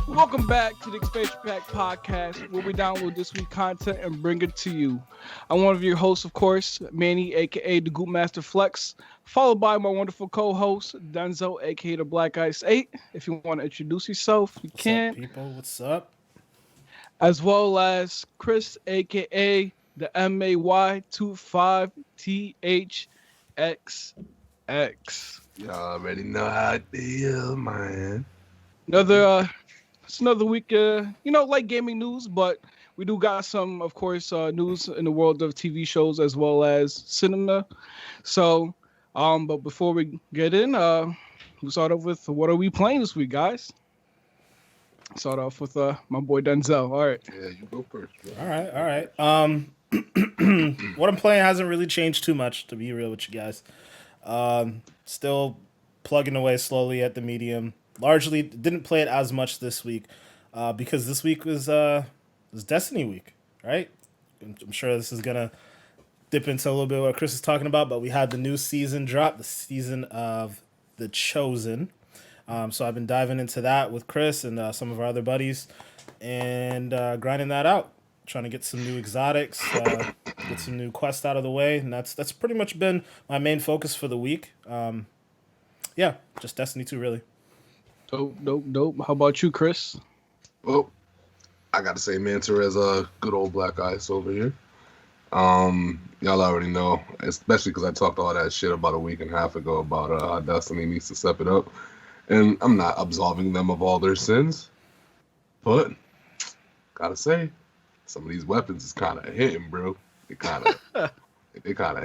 Welcome back to the XPackPod podcast, where we download this week's content and bring it to you. I'm one of your hosts, of course, Manny, aka the Goop Master Flex, followed by my wonderful co-host, Denzel, aka the Black Ice 8. If you want to introduce yourself, you What's up, can. people? What's up? As well as Chris, aka the MAY25THXX. Y'all already know how it is, man. It's another week, like gaming news, but we do got some, of course, news in the world of TV shows as well as cinema. So, but before we get in, we'll start off with what are we playing this week, guys? Start off with my boy Denzel. All right. Yeah, you go first, bro. All right. What I'm playing hasn't really changed too much, to be real with you guys. Still plugging away slowly at the medium. Largely didn't play it as much this week because this week was Destiny week, right? I'm sure this is gonna dip into a little bit of what Chris is talking about, but we had the new season drop, the season of The Chosen. So I've been diving into that with Chris and some of our other buddies and grinding that out, trying to get some new exotics, get some new quests out of the way, and that's pretty much been my main focus for the week. Yeah, just Destiny 2, really. Dope. How about you, Chris? Well, I got to say, Mantor is a good old Black Ice over here. Y'all already know, especially because I talked all that shit about a week and a half ago about how Destiny needs to step it up. And I'm not absolving them of all their sins, but gotta say, some of these weapons is kind of hitting, bro. They kind of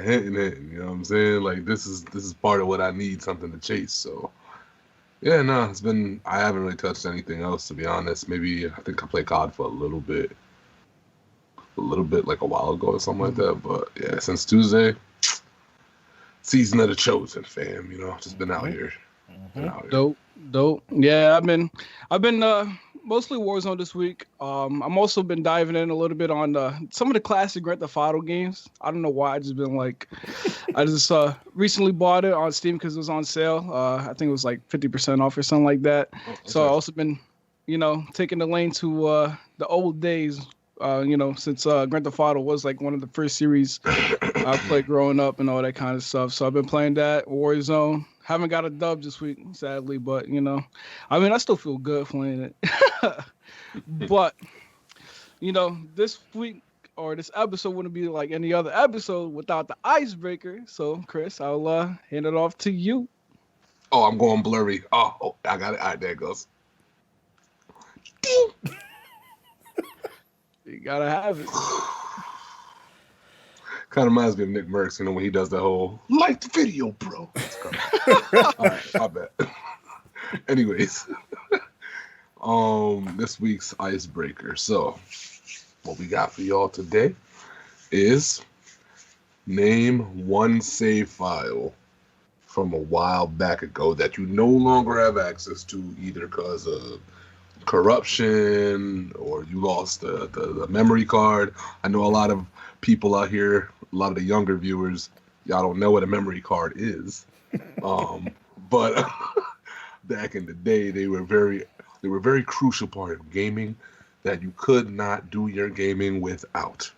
hitting. You know what I'm saying? Like this is part of what I need, something to chase. So. Yeah, no, I haven't really touched anything else, to be honest. Maybe, I think I played COD for a little bit like a while ago or something like that. But yeah, since Tuesday, season of The Chosen, fam, just been out here. Dope. Yeah, I've been mostly Warzone this week. I'm also been diving in a little bit on some of the classic Grand Theft Auto games. I don't know why. I just been like, I just recently bought it on Steam because it was on sale. I think it was like 50% off or something like that. So I also been, taking the lane to the old days. Since Grand Theft Auto was like one of the first series I played growing up and all that kind of stuff. So I've been playing that Warzone. Haven't got a dub this week, sadly, but I still feel good playing it. But this week or this episode wouldn't be like any other episode without the icebreaker. So, Chris, I'll hand it off to you. Oh, I'm going blurry. Oh, I got it. All right, there it goes. Ding. You gotta have it. Kind of reminds me of Nick Merckx, when he does the whole like the video, bro. All right, my bad. Anyways, this week's icebreaker. So, what we got for y'all today is name one save file from a while back ago that you no longer have access to, either because of corruption or you lost the memory card. I know a lot of people out here, a lot of the younger viewers, y'all don't know what a memory card is. But back in the day, they were very crucial part of gaming that you could not do your gaming without.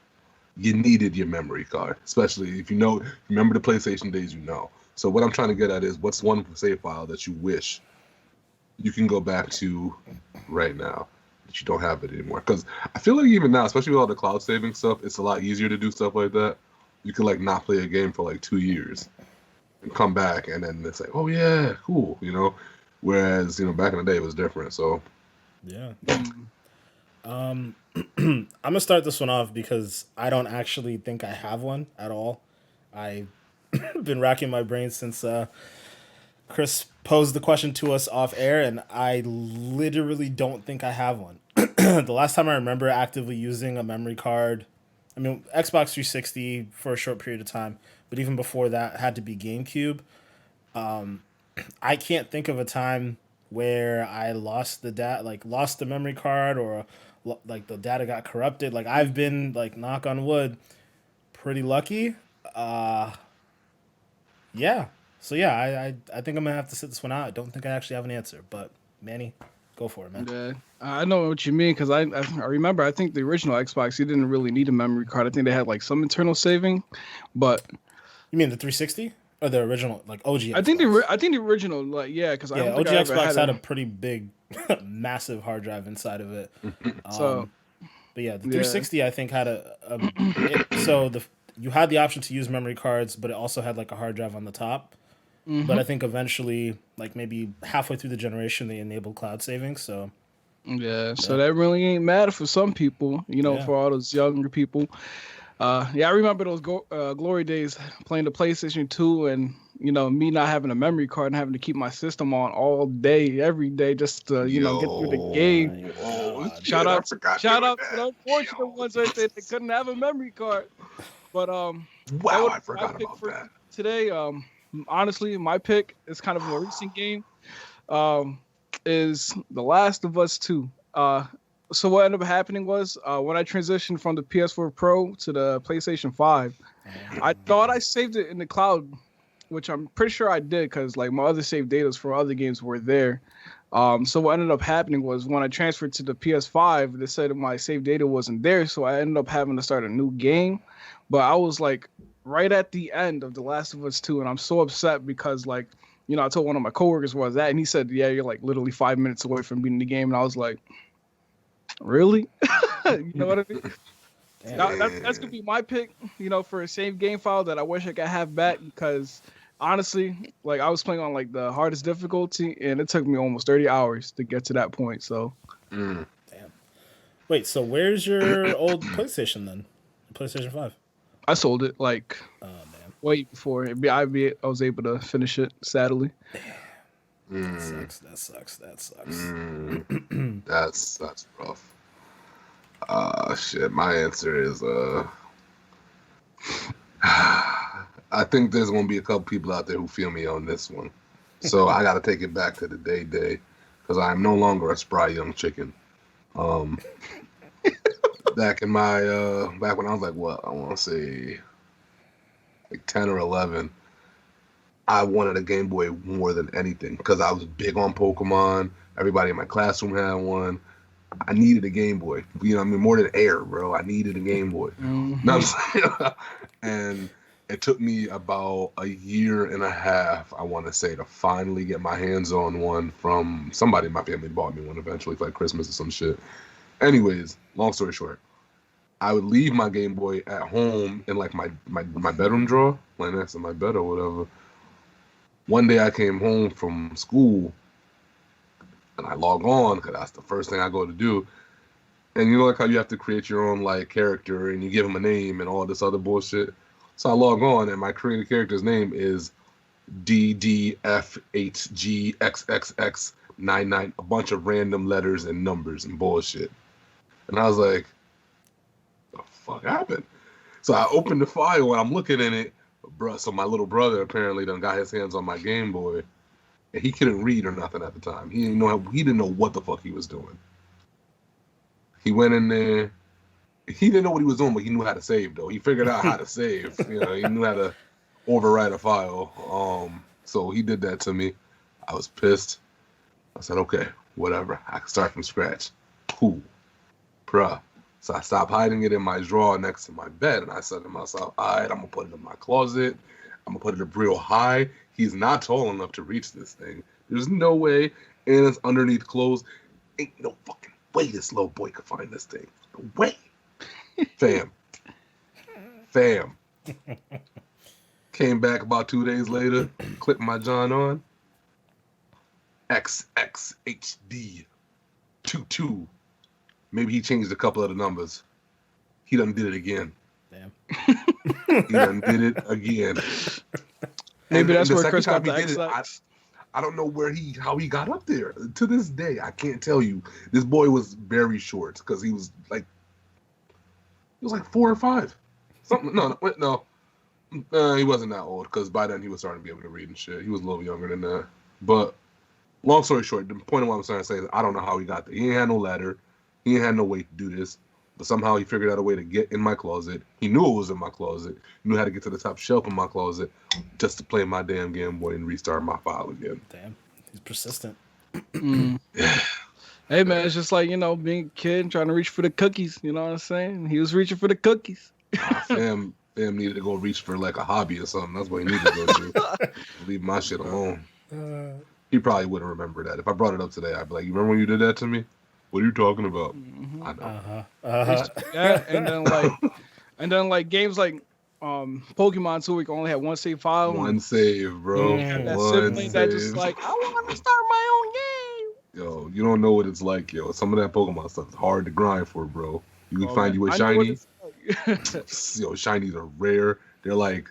You needed your memory card, especially if remember the PlayStation days, So what I'm trying to get at is, what's one save file that you wish you can go back to right now that you don't have it anymore? Because I feel like even now, especially with all the cloud saving stuff, it's a lot easier to do stuff like that. You could not play a game for 2 years and come back, and then it's like, oh yeah, cool, Whereas back in the day it was different. So yeah. I'm gonna start this one off because I don't actually think I have one at all. I've been racking my brain since Chris posed the question to us off air, and I literally don't think I have one. The last time I remember actively using a memory card, Xbox 360 for a short period of time, but even before that, had to be GameCube. I can't think of a time where I lost lost the memory card or like the data got corrupted. Like I've been like knock on wood, pretty lucky. Uh, yeah. So yeah, I think I'm gonna have to sit this one out. I don't think I actually have an answer, but Manny, go for it, man. Yeah, I know what you mean because I remember I think the original Xbox you didn't really need a memory card. I think they had like some internal saving, but You mean the 360 or the original like OG Xbox? I think the original like yeah because I Yeah, don't think OG I ever Xbox had had a pretty big, massive hard drive inside of it. so But yeah, the yeah 360 I think had so you had the option to use memory cards, but it also had like a hard drive on the top. But I think eventually, like maybe halfway through the generation, they enabled cloud saving. So yeah so yeah, that really ain't matter for some people yeah, for all those younger people. Yeah, I remember those glory days playing the PlayStation 2 and, me not having a memory card and having to keep my system on all day, every day, just to, get through the game. Oh, Shout shit, I out, forgot shout doing out to that. the unfortunate ones right there that couldn't have a memory card. But that Wow, would I be my forgot pick about for that. today. Honestly, my pick is kind of a more recent game. Um, is The Last of Us 2. So what ended up happening was when I transitioned from the PS4 Pro to the PlayStation 5, I thought I saved it in the cloud, which I'm pretty sure I did because like my other save data for other games were there. So what ended up happening was when I transferred to the PS5, they said my save data wasn't there, so I ended up having to start a new game. But I was like right at the end of The Last of Us 2, and I'm so upset because like I told one of my coworkers where I was at, and he said, "Yeah, you're like literally 5 minutes away from beating the game," and I was like, really? You know what I mean? That's gonna be my pick, for a save game file that I wish I could have back because honestly, like I was playing on like the hardest difficulty and it took me almost 30 hours to get to that point. So Mm. damn. Wait, so where's your old PlayStation then? PlayStation 5. I sold it like Oh man, way before I was able to finish it. Sadly, that sucks. That sucks. That sucks. That's rough. Shit. My answer is I think there's gonna be a couple people out there who feel me on this one, so I got to take it back to the day because I am no longer a spry young chicken. Back in my back when I was like what I want to say like 10 or 11, I wanted a Game Boy more than anything because I was big on Pokemon. Everybody in my classroom had one. I needed a Game Boy. More than air, bro. I needed a Game Boy. mm-hmm. Know what I'm saying? And it took me about a year and a half, I want to say, to finally get my hands on one from somebody in my family. Bought me one eventually for like Christmas or some shit. Anyways, long story short, I would leave my Game Boy at home in like my bedroom drawer, like next to my bed or whatever. One day I came home from school and I log on because that's the first thing I go to do. And like how you have to create your own like character and you give him a name and all this other bullshit. So I log on and my created character's name is DDFHGXXX99, a bunch of random letters and numbers and bullshit. And I was like, the fuck happened? So I opened the file and I'm looking in it, bro. So my little brother apparently done got his hands on my Game Boy, and he couldn't read or nothing at the time. He didn't know what the fuck he was doing. He went in there. He didn't know what he was doing, but he knew how to save though. He figured out how to save. He knew how to overwrite a file. So he did that to me. I was pissed. I said, okay, whatever. I can start from scratch. Cool. Bruh. So I stopped hiding it in my drawer next to my bed, and I said to myself, all right, I'm going to put it in my closet. I'm going to put it up real high. He's not tall enough to reach this thing. There's no way. And it's underneath clothes. Ain't no fucking way this little boy could find this thing. No way. Fam. Came back about 2 days later, clicked my John on. XXHD 22. Maybe he changed a couple of the numbers. He done did it again. Damn. He done did it again. Maybe that's the where second Chris got time the he did it, XX. I don't know how he got up there. To this day, I can't tell you. This boy was very short because he was like 4 or 5. Something. No. He wasn't that old because by then he was starting to be able to read and shit. He was a little younger than that. But long story short, the point of what I'm trying to say is I don't know how he got there. He ain't had no ladder. He ain't had no way to do this. But somehow he figured out a way to get in my closet. He knew it was in my closet. He knew how to get to the top shelf in my closet just to play my damn Game Boy and restart my file again. Damn, he's persistent. Hey man, it's just like, being a kid and trying to reach for the cookies. You know what I'm saying? He was reaching for the cookies. Fam needed to go reach for like a hobby or something. That's what he needed to go do. Leave my shit alone. He probably wouldn't remember that. If I brought it up today, I'd be like, "You remember when you did that to me? What are you talking about?" Mm-hmm. I know. Yeah, and then like games like Pokemon 2, we can only have one save file. One save, bro. That One sibling that save. just like, I want to start my own game. Yo, you don't know what it's like, yo. Some of that Pokemon stuff is hard to grind for, bro. You can find you a shiny. Yo, shinies are rare. They're like,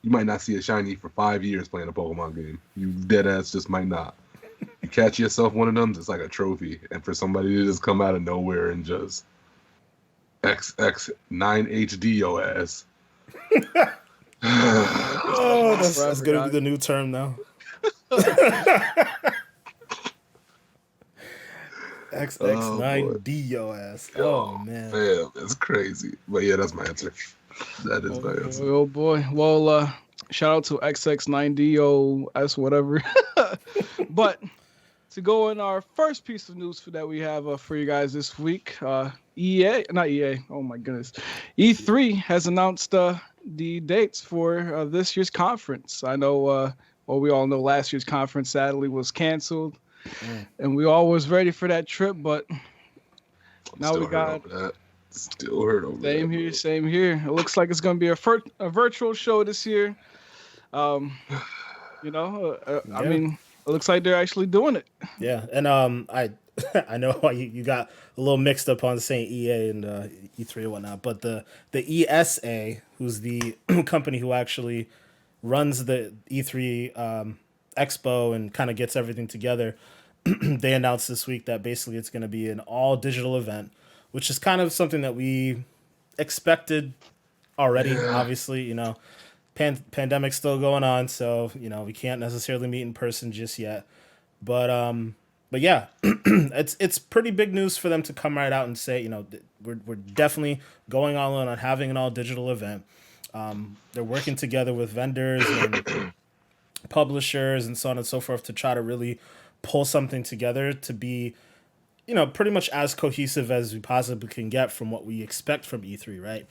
you might not see a shiny for 5 years playing a Pokemon game. You dead ass just might not. You catch yourself one of them, it's like a trophy. And for somebody to just come out of nowhere and just XX9HD your ass. Oh, that's gonna be the new term now. XX9D your ass. Oh man. Fam, it's crazy. But yeah, that's my answer. That is my answer. Oh boy. Well, shout out to XX9DOS whatever. But to go in our first piece of news that we have for you guys this week, not EA. Oh my goodness, E3 has announced the dates for this year's conference. I know, we all know last year's conference sadly was canceled, and we all was ready for that trip, but now we got. Still heard over that. Same here. It looks like it's going to be a virtual show this year. I mean, it looks like they're actually doing it. Yeah, and I know why you got a little mixed up on saying EA and E3 and whatnot, but the ESA, who's the company who actually runs the E3 Expo and kind of gets everything together, they announced this week that basically it's going to be an all digital event, which is kind of something that we expected already. Yeah. Obviously, pandemic's still going on, so we can't necessarily meet in person just yet. But yeah, it's pretty big news for them to come right out and say, we're definitely going all in on having an all digital event. They're working together with vendors and publishers and so on and so forth to try to really pull something together to be, pretty much as cohesive as we possibly can get from what we expect from E3, right?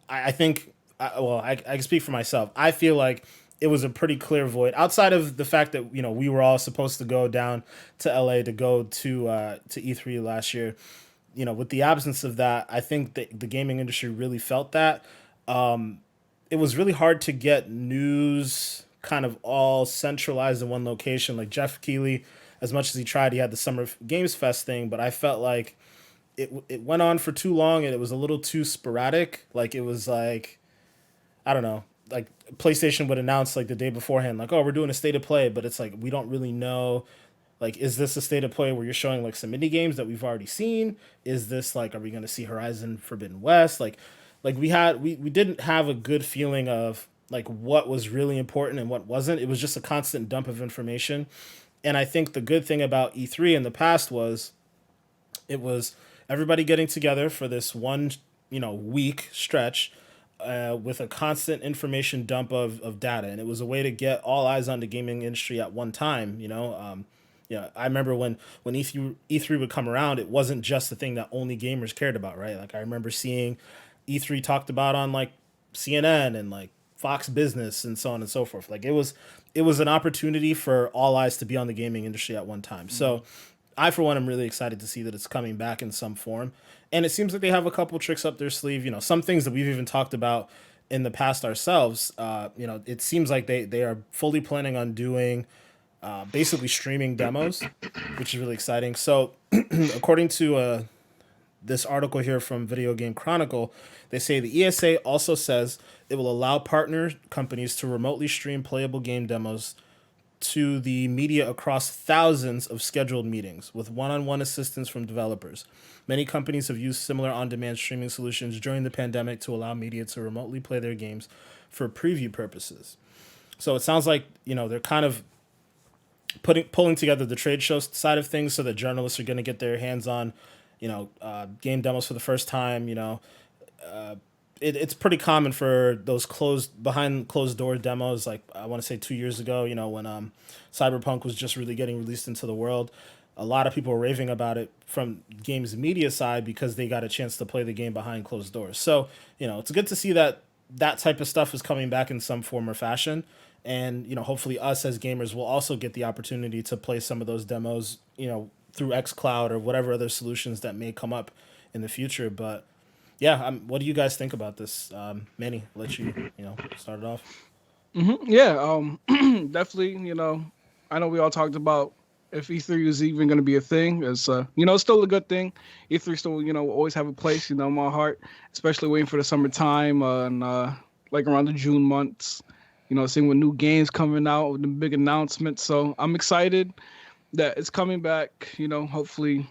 I think, I can speak for myself. I feel like it was a pretty clear void outside of the fact that, we were all supposed to go down to LA to go to E3 last year. With the absence of that, I think that the gaming industry really felt that. It was really hard to get news kind of all centralized in one location. Like Jeff Keighley, as much as he tried, he had the Summer Games Fest thing, but I felt like it went on for too long and it was a little too sporadic. Like it was like, I don't know, like PlayStation would announce like the day beforehand, like, oh, we're doing a state of play, but it's like, we don't really know, like, is this a state of play where you're showing like some indie games that we've already seen? Is this like, are we going to see Horizon Forbidden West? Like we didn't have a good feeling of like what was really important and what wasn't. It was just a constant dump of information. And I think the good thing about E3 in the past was it was everybody getting together for this one, week stretch with a constant information dump of data. And it was a way to get all eyes on the gaming industry at one time, I remember when E3 would come around, it wasn't just the thing that only gamers cared about, right? Like I remember seeing E3 talked about on like CNN and like Fox Business and so on and so forth. Like it was an opportunity for all eyes to be on the gaming industry at one time. Mm-hmm. So I, for one, am really excited to see that it's coming back in some form. And it seems like they have a couple tricks up their sleeve, some things that we've even talked about in the past ourselves. It seems like they are fully planning on doing basically streaming demos, which is really exciting. So according to this article here from Video Game Chronicle, they say the ESA also says it will allow partner companies to remotely stream playable game demos to the media across thousands of scheduled meetings with one-on-one assistance from developers. Many companies have used similar on-demand streaming solutions during the pandemic to allow media to remotely play their games for preview purposes. So it sounds like, they're kind of pulling together the trade show side of things so that journalists are going to get their hands on, game demos for the first time. It's pretty common for those behind closed door demos. Like I want to say 2 years ago, when Cyberpunk was just really getting released into the world, a lot of people were raving about it from games media side because they got a chance to play the game behind closed doors. So, it's good to see that type of stuff is coming back in some form or fashion. And, hopefully us as gamers will also get the opportunity to play some of those demos, through xCloud or whatever other solutions that may come up in the future. But yeah, what do you guys think about this? Manny, I'll let you, start it off. Yeah, definitely. I know we all talked about if E3 is even going to be a thing. It's it's still a good thing. E3 still will always have a place in my heart, especially waiting for the summertime and like around the June months. Seeing what new games coming out with the big announcements. So I'm excited that it's coming back. Hopefully,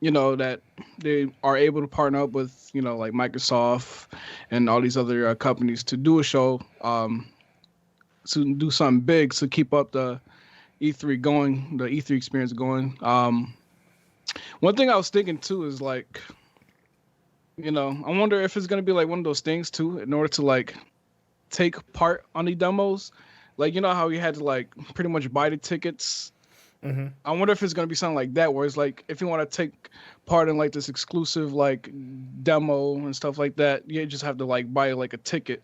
that they are able to partner up with like Microsoft and all these other companies to do a show, to do something big to keep up the E3 going, the E3 experience going. One thing I was thinking too is like, I wonder if it's gonna be like one of those things too, in order to like take part on the demos, like how you had to like pretty much buy the tickets. I wonder if it's gonna be something like that, where it's like if you want to take part in like this exclusive like demo and stuff like that, you just have to like buy like a ticket,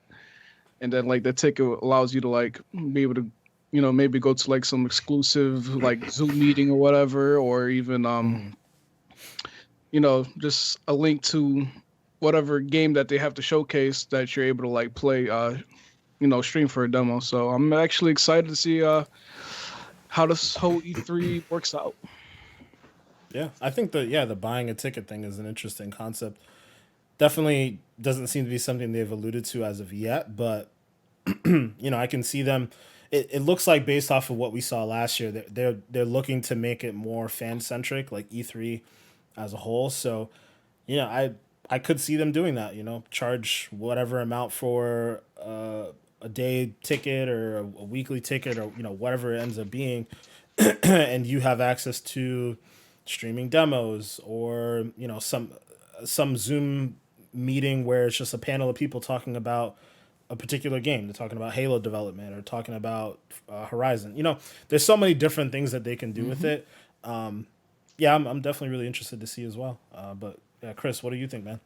and then like the ticket allows you to like be able to maybe go to like some exclusive like Zoom meeting or whatever, or even just a link to whatever game that they have to showcase that you're able to like play stream for a demo. So I'm actually excited to see how this whole E3 works out. Yeah, I think the buying a ticket thing is an interesting concept. Definitely doesn't seem to be something they've alluded to as of yet, but I can see them. It looks like based off of what we saw last year, they're looking to make it more fan centric, like E3 as a whole. So, I could see them doing that. Charge whatever amount for a day ticket or a weekly ticket or whatever it ends up being, and you have access to streaming demos or some Zoom meeting where it's just a panel of people talking about a particular game. They're talking about Halo development or talking about Horizon. There's so many different things that they can do with it. Yeah, I'm definitely really interested to see as well. But yeah, Chris, what do you think, man?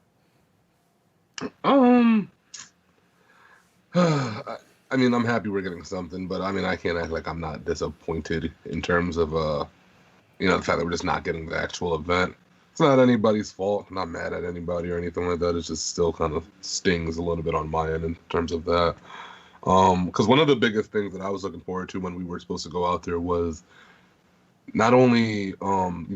I mean, I'm happy we're getting something, but I mean, I can't act like I'm not disappointed in terms of the fact that we're just not getting the actual event. It's not anybody's fault. I'm not mad at anybody or anything like that. It just still kind of stings a little bit on my end in terms of that. Because one of the biggest things that I was looking forward to when we were supposed to go out there was not only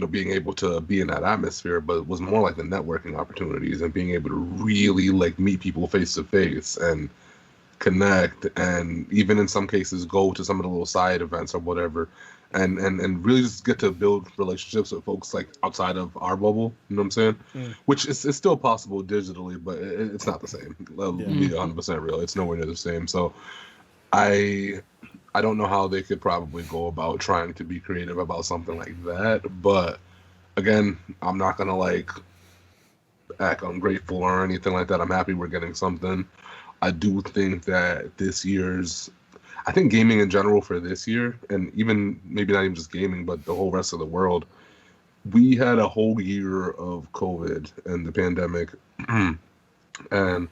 being able to be in that atmosphere, but it was more like the networking opportunities and being able to really like meet people face to face and connect, and even in some cases go to some of the little side events or whatever, and really just get to build relationships with folks like outside of our bubble. You know what I'm saying? Which is still possible digitally, but it's not the same. I'll be 100% real. It's nowhere near the same. So I don't know how they could probably go about trying to be creative about something like that. But again, I'm not gonna like act ungrateful or anything like that. I'm happy we're getting something. I do think that I think gaming in general for this year, and even maybe not even just gaming, but the whole rest of the world, we had a whole year of COVID and the pandemic, and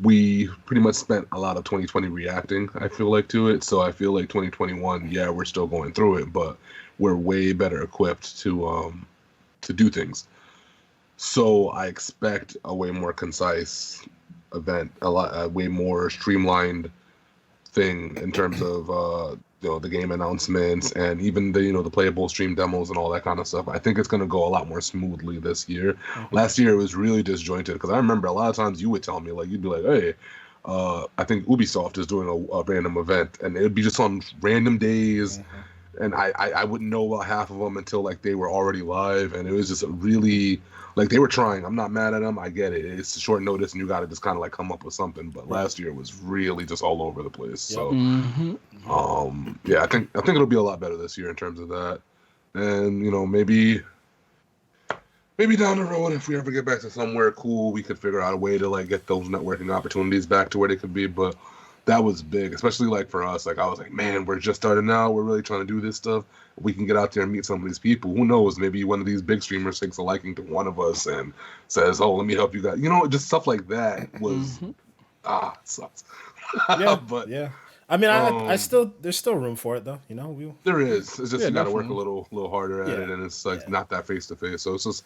we pretty much spent a lot of 2020 reacting, I feel like, to it. So I feel like 2021, yeah, we're still going through it, but we're way better equipped to do things. So I expect a way more concise event, a way more streamlined thing in terms of the game announcements and even the playable stream demos and all that kind of stuff. I think it's going to go a lot more smoothly this year. Last year it was really disjointed because I remember a lot of times you would tell me, like, you'd be like, hey, I think Ubisoft is doing a random event, and it would be just on random days, and I wouldn't know about half of them until like they were already live, and it was just a really like they were trying. I'm not mad at them. I get it. It's short notice, and you got to just kind of like come up with something. But last year was really just all over the place. So, yeah, I think it'll be a lot better this year in terms of that. And maybe down the road, if we ever get back to somewhere cool, we could figure out a way to like get those networking opportunities back to where they could be. But that was big, especially like for us. Like I was like, man, we're just starting out. We're really trying to do this stuff. We can get out there and meet some of these people. Who knows? Maybe one of these big streamers takes a liking to one of us and says, "Oh, let me help you guys." Just stuff like that was it sucks. Yeah, but yeah. I mean, I still there's still room for it though. There is. It's just you got to work a definitely. little harder at it, and it's like not that face to face. So it's just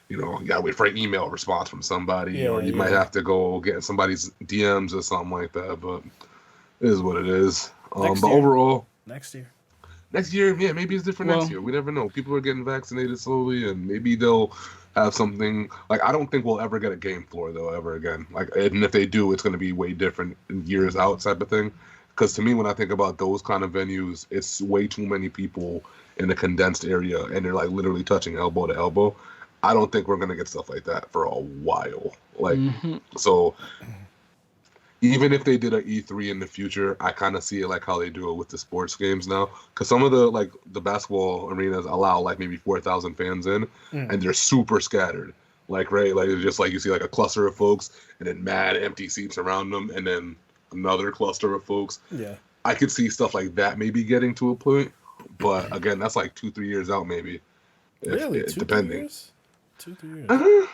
you got to wait for an email response from somebody, or you might have to go get in somebody's DMs or something like that. But it is what it is. But overall, next year, yeah, maybe it's different next year. We never know. People are getting vaccinated slowly, and maybe they'll have something. Like I don't think we'll ever get a game floor though ever again. Like, and if they do, it's going to be way different in years out type of thing. Because to me, when I think about those kind of venues, it's way too many people in a condensed area, and they're like literally touching elbow to elbow. I don't think we're gonna get stuff like that for a while. Like, so even if they did an E3 in the future, I kind of see it like how they do it with the sports games now. Because some of the basketball arenas allow like maybe 4,000 fans in, and they're super scattered. Like it's just like you see like a cluster of folks, and then mad empty seats around them, and then another cluster of folks. Yeah, I could see stuff like that maybe getting to a point, but again, that's like 2-3 years out maybe. Really, depending. 2-3 years.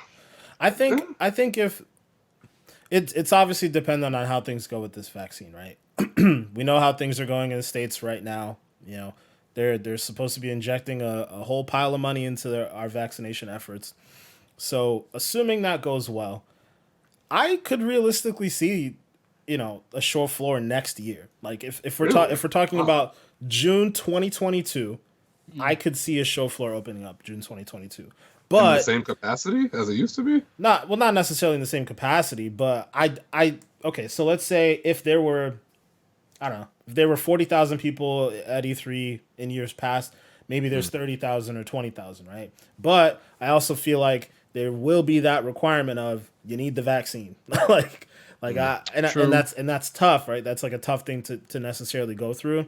I think if it's obviously dependent on how things go with this vaccine, right? We know how things are going in the States right now. They're supposed to be injecting a whole pile of money into our vaccination efforts. So assuming that goes well, I could realistically see a show floor next year. Like if we're talking about June 2022, I could see a show floor opening up June 2022. But in the same capacity as it used to be? Not necessarily in the same capacity, but okay, so let's say if there were 40,000 people at E3 in years past, maybe there's 30,000 or 20,000, right? But I also feel like there will be that requirement of you need the vaccine. And that's tough, right? That's like a tough thing to necessarily go through.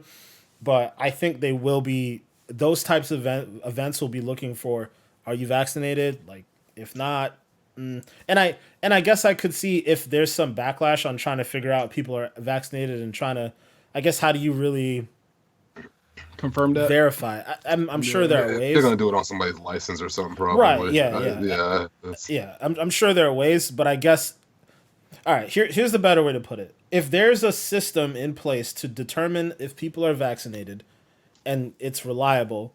But I think they will be, those types of events will be looking for, are you vaccinated? Like, if not, and I guess I could see if there's some backlash on trying to figure out if people are vaccinated and trying to, I guess, how do you really confirm that? Verify. I'm sure there are ways. They're gonna do it on somebody's license or something, probably. Right? Yeah. I'm sure there are ways, but I guess. All right. Here's the better way to put it. If there's a system in place to determine if people are vaccinated, and it's reliable,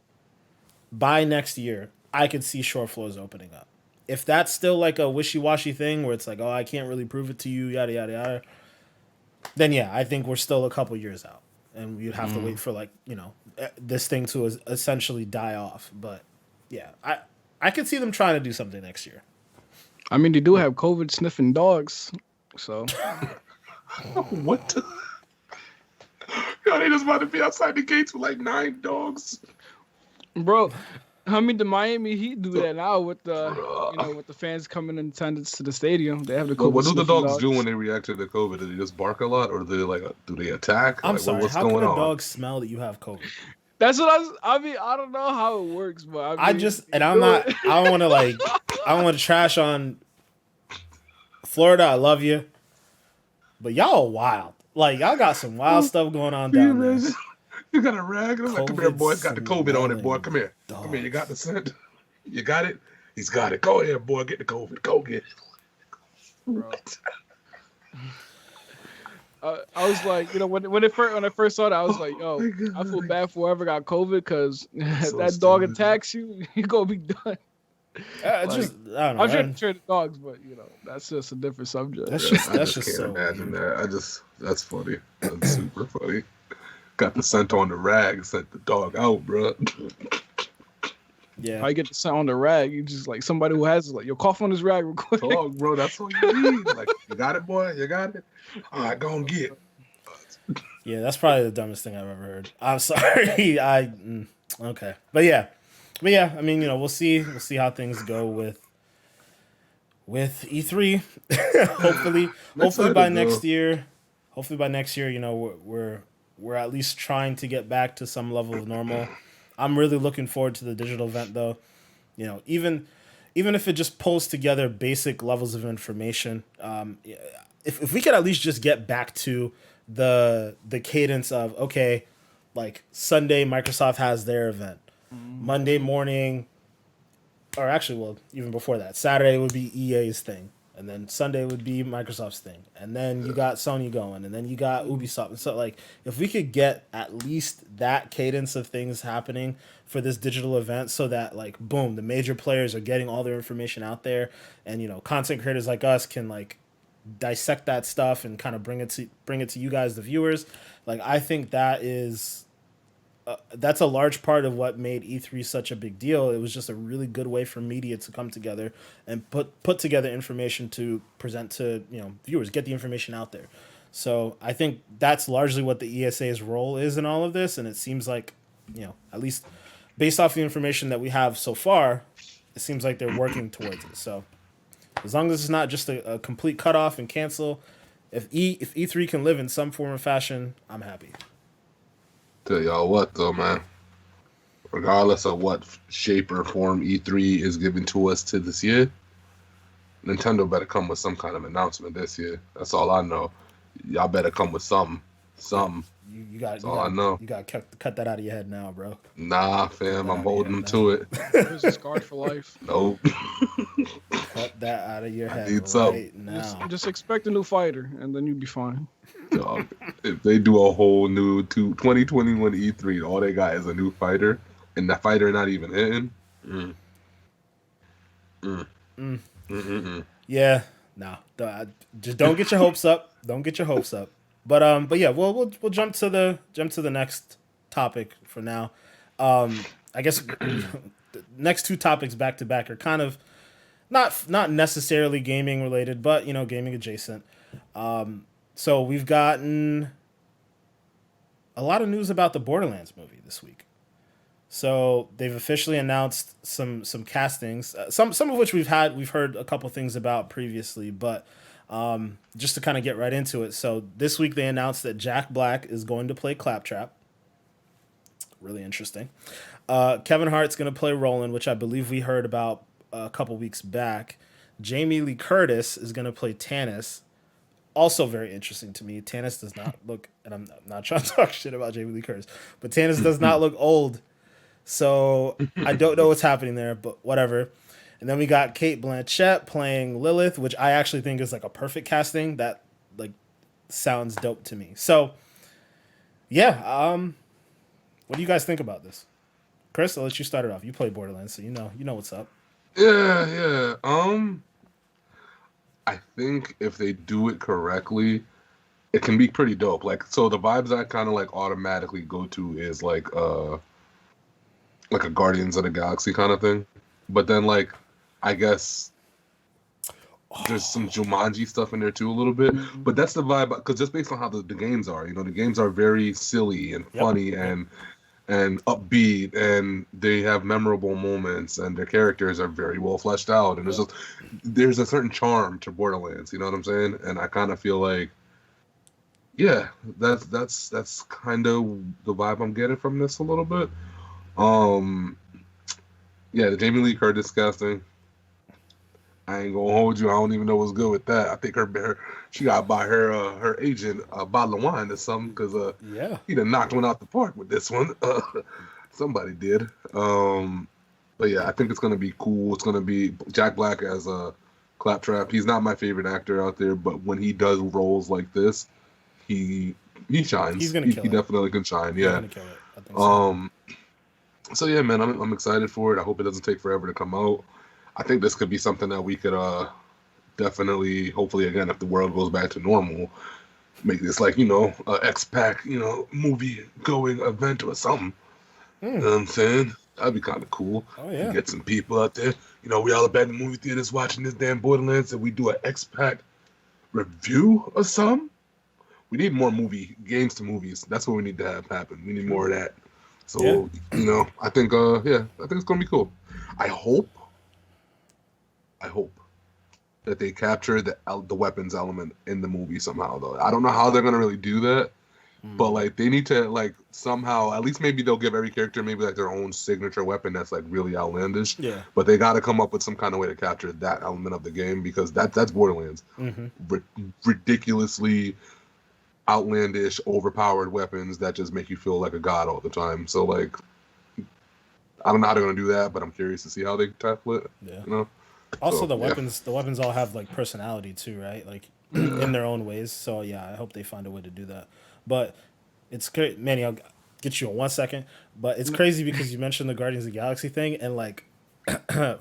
by next year, I could see shore floors opening up. If that's still like a wishy-washy thing where it's like, oh, I can't really prove it to you, yada, yada, yada, then yeah, I think we're still a couple years out. And you'd have to wait for this thing to essentially die off. But yeah, I could see them trying to do something next year. I mean, they do have COVID sniffing dogs, so. What? Yo, they just about to be outside the gates with like 9 dogs. Bro, I mean, the Miami Heat do that now with the with the fans coming in attendance to the stadium. They have the COVID. What do the dogs do when they react to the COVID? Do they just bark a lot, or do they attack? I'm sorry. What's how going can a on? dog smell that you have COVID? That's what I mean. I don't know how it works, but I don't want to trash on Florida. I love you, but y'all are wild. Like, y'all got some wild stuff going on down there. You got a rag? I'm like, come here, boy. It's got the COVID on it, boy. Come here. Dogs. Come here. You got the scent? You got it? He's got it. Go ahead, boy. Get the COVID. Go get it. Bro. I was like, when I first saw that, I was like, yo, I feel bad for whoever got COVID because that dog attacks you, you're going to be done. I don't know. I'm trying to train the dogs, but that's just a different subject. That's just can't so imagine that. That's funny. That's super funny. Got the scent on the rag, sent the dog out, bro. Yeah. I get the scent on the rag. You just like somebody who has like, cough on this rag real quick. Dog, bro, that's what you need. Like, you got it, boy. You got it. All right, go and get it. Yeah, that's probably the dumbest thing I've ever heard. I'm sorry. Okay, but yeah. I mean, we'll see how things go with with E3. hopefully, I'm hopefully excited, by though. next year. Hopefully by next year, we're at least trying to get back to some level of normal. I'm really looking forward to the digital event, though. Even if it just pulls together basic levels of information, if we could at least just get back to the cadence of, okay, like Sunday Microsoft has their event, Monday morning, or actually, well, even before that, Saturday would be EA's thing, and then Sunday would be Microsoft's thing, and then you got Sony going, and then you got Ubisoft. And so, like, if we could get at least that cadence of things happening for this digital event, so that, like, boom, the major players are getting all their information out there, and content creators like us can, like, dissect that stuff and kind of bring it to you guys, the viewers. Like, I think that's a large part of what made E3 such a big deal. It was just a really good way for media to come together and put together information to present to viewers, get the information out there. So I think that's largely what the ESA's role is in all of this, and it seems like at least based off the information that we have so far, it seems like they're working towards it. So as long as it's not just a complete cutoff and cancel, if E3 can live in some form or fashion, I'm happy. Tell y'all what, though, man. Regardless of what shape or form E3 is given to us to this year, Nintendo better come with some kind of announcement this year. That's all I know. Y'all better come with something. That's all I know. You got to cut that out of your head now, bro. Nah, fam, I'm holding them to it. There's a scarred for life. Nope. Cut that out of your head right now. Just expect a new fighter, and then you'll be fine. Dog, if they do a whole new 2021 E3, all they got is a new fighter, and that fighter not even hitting. Yeah, no, just don't get your hopes up. Don't get your hopes up. But yeah, we'll jump to the next topic for now. I guess the next two topics back to back are kind of not necessarily gaming related, but gaming adjacent. So we've gotten a lot of news about the Borderlands movie this week. So they've officially announced some castings, some of which we've heard a couple things about previously, but just to kind of get right into it. So this week they announced that Jack Black is going to play Claptrap. Really interesting. Kevin Hart's going to play Roland, which I believe we heard about a couple weeks back. Jamie Lee Curtis is going to play Tannis. Also very interesting to me. Tannis does not look, and I'm not trying to talk shit about Jamie Lee Curtis, but Tannis does not look old. So I don't know what's happening there, but whatever. And then we got Cate Blanchett playing Lilith, which I actually think is like a perfect casting. That like sounds dope to me. So yeah, what do you guys think about this? Chris, I'll let you start it off. You play Borderlands, so you know what's up. Yeah. I think if they do it correctly, it can be pretty dope. Like, so the vibes I kind of like automatically go to is like a Guardians of the Galaxy kind of thing. But then like, I guess there's some Jumanji stuff in there too a little bit. But that's the vibe, because just based on how the games are, the games are very silly and funny and upbeat, and they have memorable moments, and their characters are very well fleshed out, and there's a certain charm to Borderlands, you know what I'm saying? And I kind of feel like, yeah, that's kind of the vibe I'm getting from this a little bit. Yeah, the Jamie Lee Curtis casting, I ain't gonna hold you. I don't even know what's good with that. I think she got to buy her agent a bottle of wine or something, because he done knocked one out the park with this one. Somebody did. But yeah, I think it's gonna be cool. It's gonna be Jack Black as a Claptrap. He's not my favorite actor out there, but when he does roles like this, he shines. He's gonna kill it. He definitely can shine. He's Yeah. gonna kill it. I think so. So yeah, man, I'm excited for it. I hope it doesn't take forever to come out. I think this could be something that we could definitely, hopefully, again, if the world goes back to normal, make this like, a X-Pack, movie going event or something. You know what I'm saying? That'd be kind of cool. Oh yeah. Get some people out there. We all about the movie theaters watching this damn Borderlands, and we do an X-Pack review or something. We need more games to movies. That's what we need to have happen. We need more of that. So, I think it's gonna be cool. I hope that they capture the weapons element in the movie somehow. Though I don't know how they're gonna really do that, but like they need to like somehow at least maybe they'll give every character maybe like their own signature weapon that's like really outlandish. Yeah. But they got to come up with some kind of way to capture that element of the game because that's Borderlands. Ridiculously outlandish, overpowered weapons that just make you feel like a god all the time. So like, I don't know how they're gonna do that, but I'm curious to see how they tackle it. Yeah. You know. Also, So, the weapons all have like personality too, right? Like in their own ways. So yeah, I hope they find a way to do that. But it's great, Manny. I'll get you in 1 second. But it's crazy because you mentioned the Guardians of the Galaxy thing, and like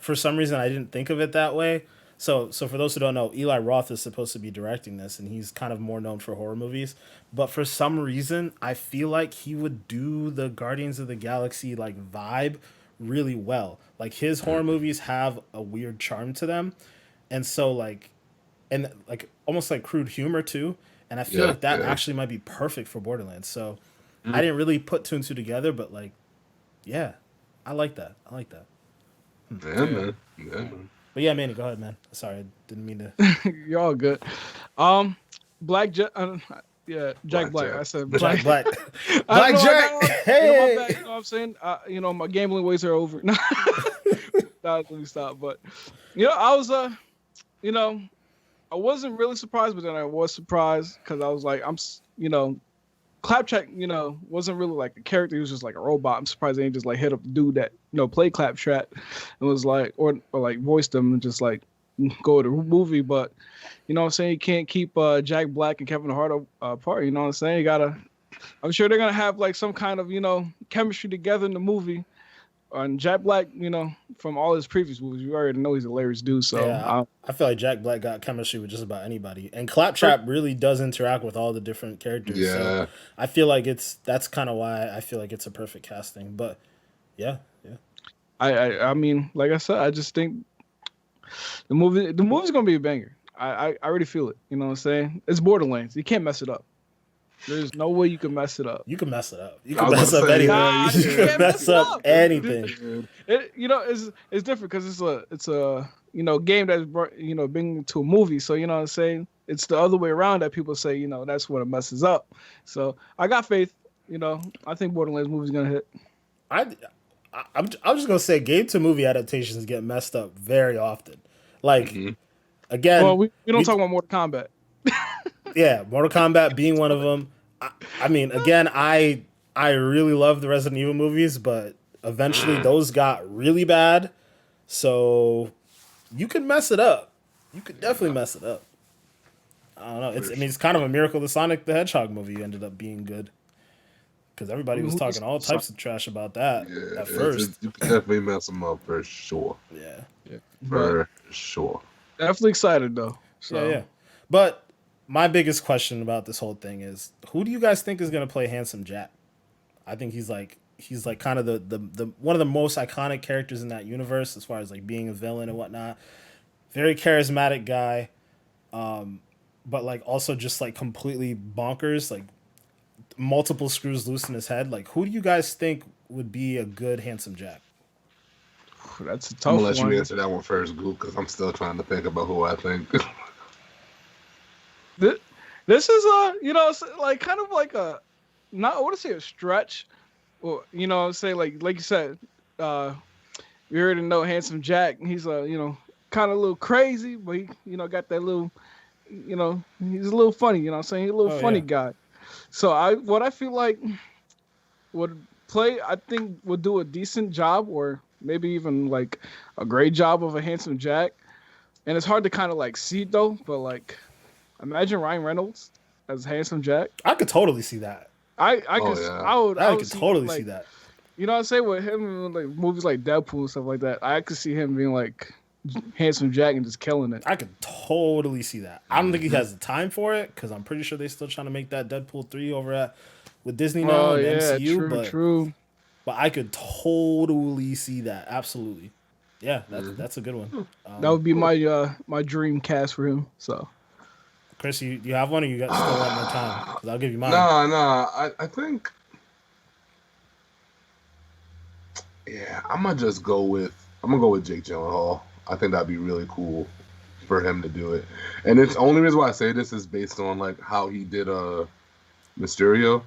for some reason I didn't think of it that way. So for those who don't know, Eli Roth is supposed to be directing this, and he's kind of more known for horror movies. But for some reason, I feel like he would do the Guardians of the Galaxy like vibe really well. Like his horror movies have a weird charm to them, and so like almost like crude humor too. And I feel like that actually might be perfect for Borderlands. So I didn't really put two and two together, but like, yeah, I like that. Yeah, man. But yeah, Manny, go ahead, man. Sorry, I didn't mean to. You're all good. Black Jack. Jack Black. I said Black. Black Jack. Hey. My bad, you know what I'm saying? My gambling ways are over. No, let me stop. But I was I wasn't really surprised, but then I was surprised because I was like, Claptrap, wasn't really like a character. He was just like a robot. I'm surprised they didn't just like hit up the dude that played Claptrap and was like, or like voiced him and just like go to the movie. But you know what I'm saying? You can't keep Jack Black and Kevin Hart apart. You know what I'm saying? I'm sure they're gonna have like some kind of chemistry together in the movie. And Jack Black, from all his previous movies, you already know he's a hilarious dude. So yeah, I feel like Jack Black got chemistry with just about anybody, and Claptrap really does interact with all the different characters. Yeah, so I feel like that's kind of why I feel like it's a perfect casting. But yeah. I mean, like I said, I just think the movie's gonna be a banger. I already feel it. You know what I'm saying? It's Borderlands. You can't mess it up. There's no way you can mess it up. You can mess it up. You can mess up anything. You can mess up anything. It's different because it's a game that's being to a movie. So you know what I'm saying? It's the other way around that people say that's what it messes up. So I got faith. I think Borderlands movie's gonna hit. I'm just gonna say game to movie adaptations get messed up very often. Like again, well, we don't talk about Mortal Kombat. Yeah, Mortal Kombat being one of them. I mean, again, I really love the Resident Evil movies, but eventually those got really bad. So you could mess it up. You could definitely mess it up. I don't know. It's kind of a miracle the Sonic the Hedgehog movie ended up being good. Because everybody was talking all types of trash about that at first. You can definitely mess them up for sure. Yeah. For sure. Definitely excited though. So. Yeah. But my biggest question about this whole thing is, who do you guys think is going to play Handsome Jack? I think he's like kind of the one of the most iconic characters in that universe as far as like being a villain and whatnot. Very charismatic guy, but like also just like completely bonkers, like multiple screws loose in his head. Like, who do you guys think would be a good Handsome Jack? That's a tough one. I'm gonna let you answer that one first, Goop, because I'm still trying to think about who I think. This is like kind of like I want to say a stretch, or say like you said, we already know Handsome Jack. He's kind of a little crazy, but he got that little, he's a little funny. You know what I'm saying? He's a little funny guy. So I feel like I think would do a decent job, or maybe even like a great job of a Handsome Jack. And it's hard to kind of like see though, but like. Imagine Ryan Reynolds as Handsome Jack. I could totally see that. I could totally see that. You know what I'm saying? With him in like movies like Deadpool and stuff like that, I could see him being like Handsome Jack and just killing it. I could totally see that. I don't think he has the time for it because I'm pretty sure they're still trying to make that Deadpool 3 over with Disney now and MCU. True. But I could totally see that. Absolutely. Yeah, that's a good one. That would be my dream cast for him. So. Chris, you have one, or you got still want more time? Because I'll give you mine. Nah. I think, I'm gonna go with Jake Gyllenhaal. I think that'd be really cool. for him to do it. And it's only reason why I say this is based on like how he did Mysterio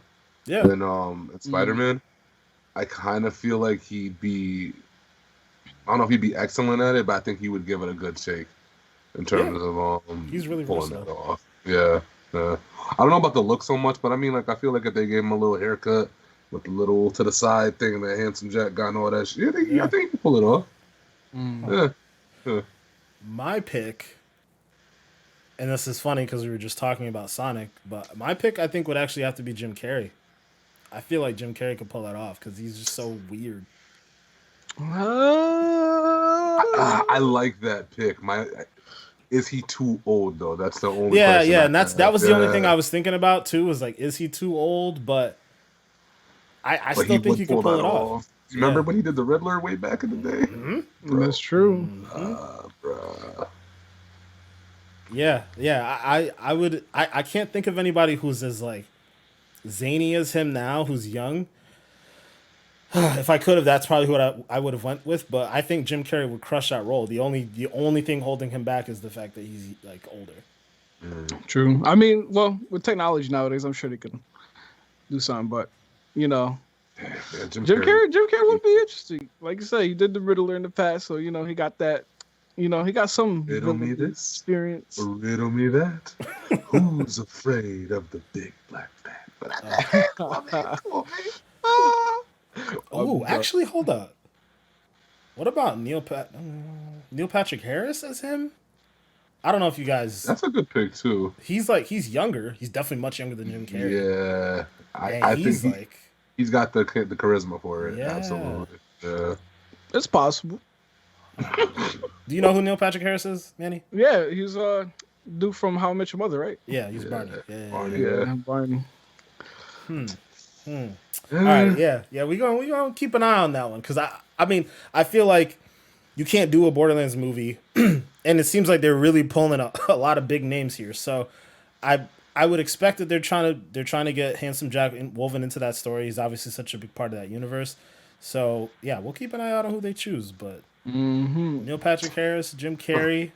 in Spider-Man. I kind of feel like I don't know if he'd be excellent at it, but I think he would give it a good shake in terms of he's really pulling versatile. that off. Yeah. I don't know about the look so much, but I mean, like, I feel like if they gave him a little haircut with the little to the side thing, the handsome Jack guy and all that shit, I think he can pull it off. Yeah. My pick, and this is funny because we were just talking about Sonic, but my pick I think would actually have to be Jim Carrey. I feel like Jim Carrey could pull that off because he's just so weird. I like that pick. Is he too old though? That's the only. Yeah, and that was the only thing I was thinking about too. Was like, is he too old? But I still think he could pull it off. You remember when he did the Riddler way back in the day? Mm-hmm. That's true. Bruh. Yeah. I would. I can't think of anybody who's as like zany as him now, who's young. If I could have, that's probably who I would have went with. But I think Jim Carrey would crush that role. The only thing holding him back is the fact that he's like older. True. I mean, well, with technology nowadays, I'm sure they can do something. But Jim Carrey would be interesting. Like you say, he did the Riddler in the past, so he got that. He got some riddle me this experience. Or riddle me that. Who's afraid of the big black man? Come on, man. Oh, actually, hold up. What about Neil Patrick Harris as him? I don't know if you guys. That's a good pick too. He's younger. He's definitely much younger than Jim Carrey. Yeah, I think he's got the charisma for it. Yeah. Absolutely. Yeah, it's possible. Do you know who Neil Patrick Harris is, Manny? Yeah, he's dude from How I Met Your Mother, right? Yeah, he's Barney. Barney. All right, yeah. We gonna keep an eye on that one because I mean I feel like you can't do a Borderlands movie, and it seems like they're really pulling a lot of big names here. So I would expect that they're trying to get Handsome Jack woven into that story. He's obviously such a big part of that universe. So yeah, we'll keep an eye out on who they choose. But Neil Patrick Harris, Jim Carrey,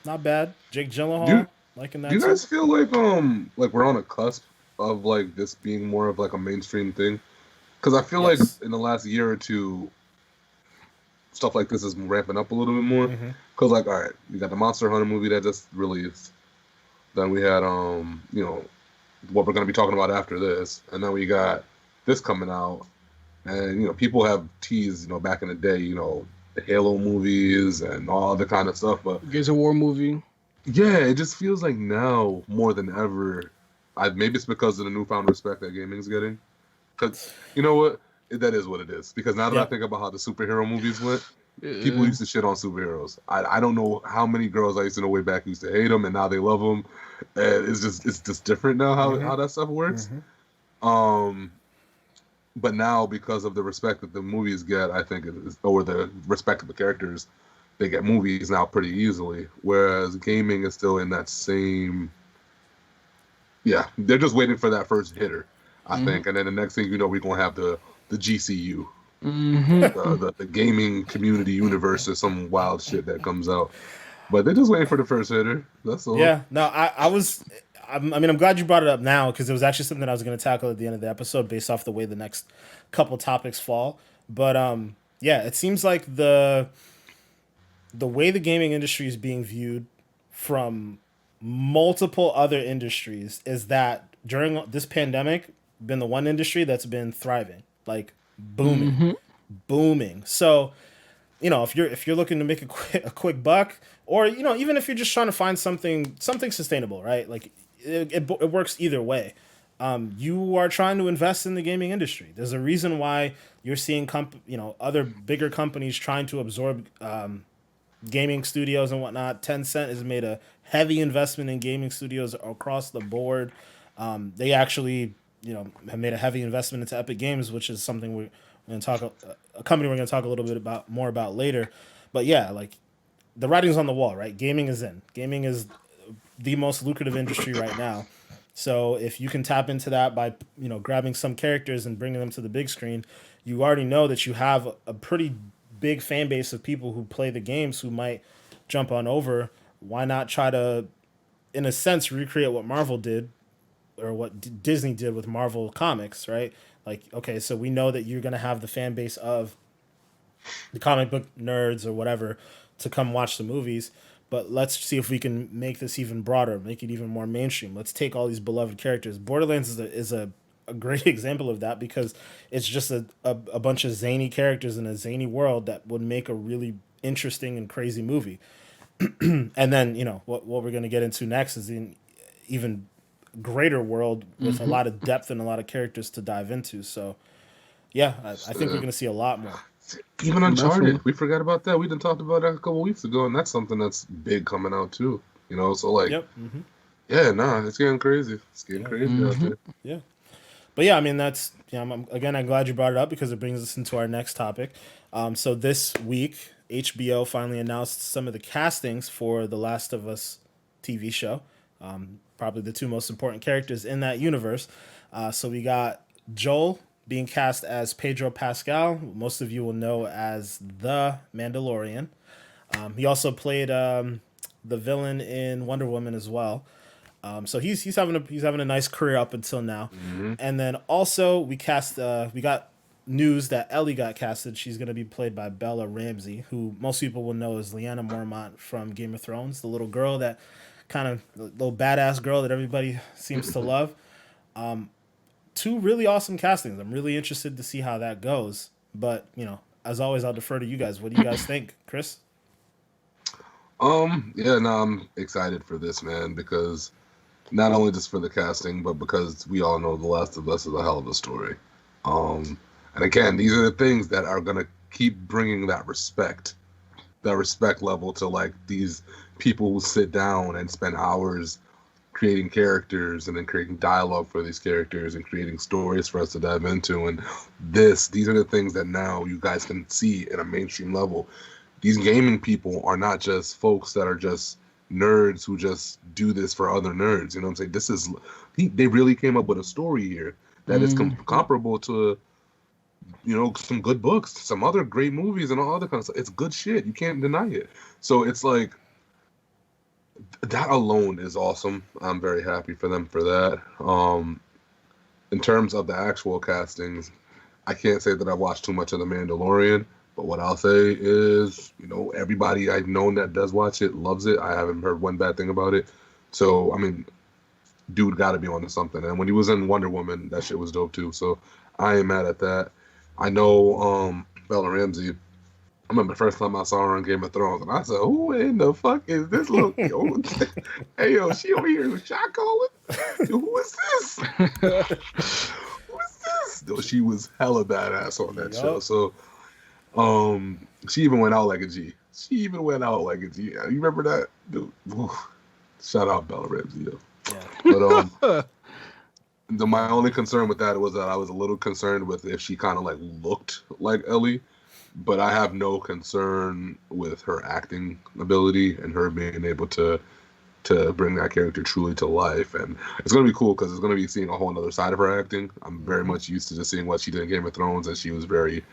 not bad. Jake Gyllenhaal, liking that. Do you guys feel like we're on a cusp of like this being more of like a mainstream thing? Because I feel like in the last year or two, stuff like this is ramping up a little bit more. Because all right, you got the Monster Hunter movie that just released. Then we had what we're gonna be talking about after this, and then we got this coming out, and people have teased back in the day the Halo movies and all the kind of stuff, but Gears of War movie. Yeah, it just feels like now more than ever. Maybe it's because of the newfound respect that gaming's getting. Because you know what? That is what it is. Because now that I think about how the superhero movies went, people used to shit on superheroes. I don't know how many girls I used to know way back used to hate them, and now they love them. And it's just different now how that stuff works. But now because of the respect that the movies get, I think, or the respect of the characters, they get movies now pretty easily. Whereas gaming is still in that same. Yeah, they're just waiting for that first hitter, I think, and then the next thing you know, we're gonna have the GCU, the gaming community universe, or some wild shit that comes out. But they're just waiting for the first hitter. That's all. Yeah, no, I'm glad you brought it up now because it was actually something I was going to tackle at the end of the episode based off the way the next couple topics fall. But yeah, it seems like the way the gaming industry is being viewed from multiple other industries is that during this pandemic been the one industry that's been thriving, like booming. So if you're looking to make a quick buck, or even if you're just trying to find something sustainable, right? Like it works either way. You are trying to invest in the gaming industry. There's a reason why you're seeing other bigger companies trying to absorb gaming studios and whatnot. Tencent has made a heavy investment in gaming studios across the board. They actually, have made a heavy investment into Epic Games, which is something we're going to talk a company we're going to talk a little bit more about later. But yeah, like the writing's on the wall, right? Gaming is in. Gaming is the most lucrative industry right now. So if you can tap into that by grabbing some characters and bringing them to the big screen, you already know that you have a pretty big fan base of people who play the games who might jump on over, why not try to, in a sense, recreate what Marvel did or what Disney did with Marvel Comics, right? Like, okay, so we know that you're going to have the fan base of the comic book nerds or whatever to come watch the movies, but let's see if we can make this even broader, make it even more mainstream. Let's take all these beloved characters. Borderlands is a great example of that because it's just a bunch of zany characters in a zany world that would make a really interesting and crazy movie. And then, what we're going to get into next is an even greater world with a lot of depth and a lot of characters to dive into. So, yeah, I think we're going to see a lot more. Even Uncharted, we forgot about that. We didn't talk about that a couple weeks ago, and that's something that's big coming out too. So like, yeah, it's getting crazy. It's getting crazy out there. Yeah, but yeah, I mean that's I'm glad you brought it up because it brings us into our next topic. So this week, HBO finally announced some of the castings for the Last of Us TV show. Probably the two most important characters in that universe. So we got Joel being cast as Pedro Pascal. Most of you will know as the Mandalorian. He also played the villain in Wonder Woman as well. So he's having a nice career up until now. And then also we got news that Ellie got casted. She's going to be played by Bella Ramsey, who most people will know as Lyanna Mormont from Game of Thrones, the little girl that kind of little badass girl that everybody seems to love. Two really awesome castings. I'm really interested to see how that goes. But, as always, I'll defer to you guys. What do you guys think, Chris? I'm excited for this, man, because not only just for the casting, but because we all know The Last of Us is a hell of a story. And again, these are the things that are going to keep bringing that respect level to like these people who sit down and spend hours creating characters and then creating dialogue for these characters and creating stories for us to dive into. And these are the things that now you guys can see in a mainstream level. These gaming people are not just folks that are just nerds who just do this for other nerds. You know what I'm saying? They really came up with a story here that is comparable to, some good books, some other great movies and all other kind of stuff. It's good shit. You can't deny it. So it's like, that alone is awesome. I'm very happy for them for that. In terms of the actual castings, I can't say that I've watched too much of The Mandalorian, but what I'll say is, everybody I've known that does watch it loves it. I haven't heard one bad thing about it. So, I mean, dude got to be onto something. And when he was in Wonder Woman, that shit was dope too. So I ain't mad at that. I know Bella Ramsey. I remember the first time I saw her on Game of Thrones, and I said, "Who in the fuck is this little? Hey, yo, she over here with shot calling? Who is this? Who is this?" Though she was hella badass on that show. So, she even went out like a G. You remember that, dude? Shout out Bella Ramsey, yo. Yeah. But my only concern with that was that I was a little concerned with if she kind of like looked like Ellie. But I have no concern with her acting ability and her being able to bring that character truly to life. And it's going to be cool because it's going to be seeing a whole other side of her acting. I'm very much used to just seeing what she did in Game of Thrones, and she was very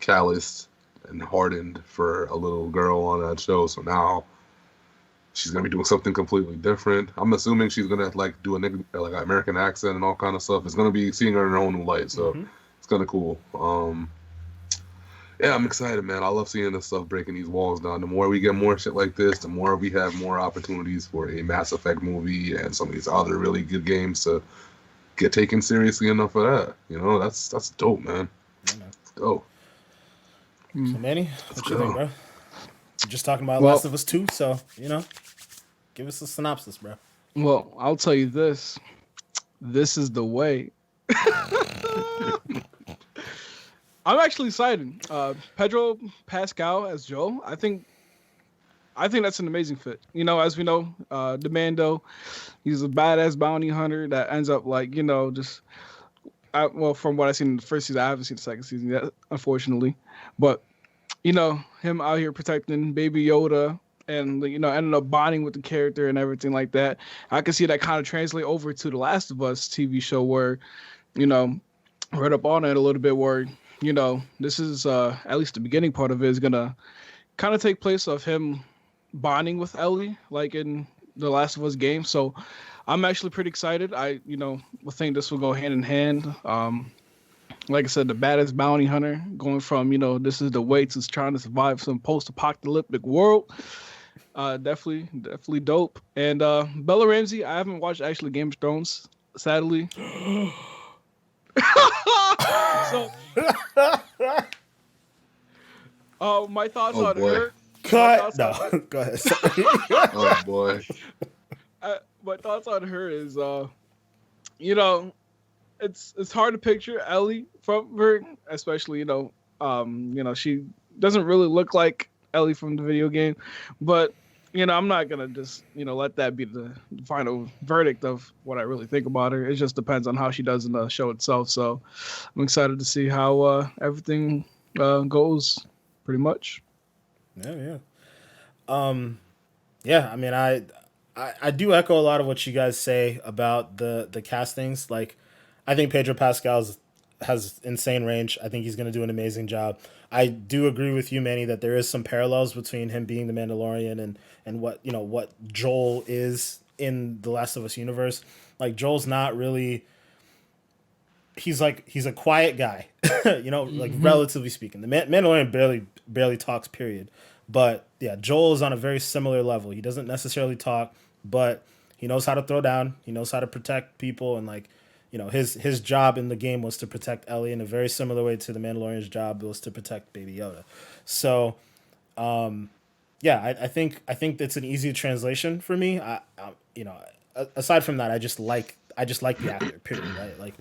calloused and hardened for a little girl on that show. So now she's going to be doing something completely different. I'm assuming she's going to like do an American accent and all kind of stuff. It's going to be seeing her in her own new light. So it's kind of cool. Yeah, I'm excited, man. I love seeing this stuff breaking these walls down. The more we get more shit like this, the more we have more opportunities for a Mass Effect movie and some of these other really good games to get taken seriously enough for that. That's dope, man. Let's go. So, Manny, what you think, bro? We're just talking about Last of Us 2, so, give us a synopsis, bro. Well, I'll tell you this. This is the way. I'm actually excited. Pedro Pascal as Joel. I think that's an amazing fit. As we know, the Mando, he's a badass bounty hunter that ends up like, from what I've seen in the first season, I haven't seen the second season yet, unfortunately. But, him out here protecting Baby Yoda and, ending up bonding with the character and everything like that. I can see that kind of translate over to The Last of Us TV show where, read up on it a little bit where, this is at least the beginning part of it is gonna kind of take place of him, bonding with Ellie, like in the Last of Us game. So I'm actually pretty excited. I, will think this will go hand in hand. Like I said, the baddest bounty hunter going from, this is the way to trying to survive some post-apocalyptic world. Definitely dope. And Bella Ramsey, I haven't watched actually Game of Thrones, sadly. So, my thoughts on her. Cut. No, go ahead. Oh boy. My thoughts on her is, it's hard to picture Ellie from her, especially she doesn't really look like Ellie from the video game, but I'm not gonna just let that be the final verdict of what I really think about her. It just depends on how she does in the show itself. So I'm excited to see how everything goes. Pretty much. Yeah. I mean, I do echo a lot of what you guys say about the castings. Like, I think Pedro Pascal has insane range. I think he's going to do an amazing job. I do agree with you, Manny, that there is some parallels between him being the Mandalorian and what Joel is in the Last of Us universe. Like, Joel's not really. He's a quiet guy, like relatively speaking. The Mandalorian barely talks, period. But yeah, Joel is on a very similar level. He doesn't necessarily talk, but he knows how to throw down. He knows how to protect people, and his job in the game was to protect Ellie in a very similar way to the Mandalorian's job was to protect Baby Yoda. So, I think it's an easy translation for me. Aside from that, I just like the actor. Period. Right? Like.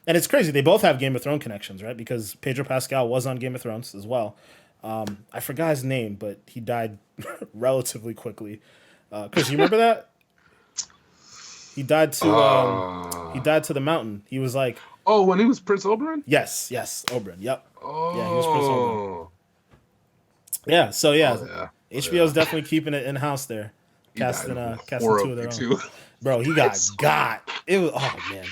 And it's crazy. They both have Game of Thrones connections, right? Because Pedro Pascal was on Game of Thrones as well. I forgot his name, but he died relatively quickly. Chris, you remember that? He died to the mountain. He was like, oh, when he was Prince Oberyn? Yes, Oberyn. Yep. Oh. Yeah, he was Prince Oberyn. Yeah, so HBO's definitely keeping it in house there. Casting two of their own. Bro, he got. It was man.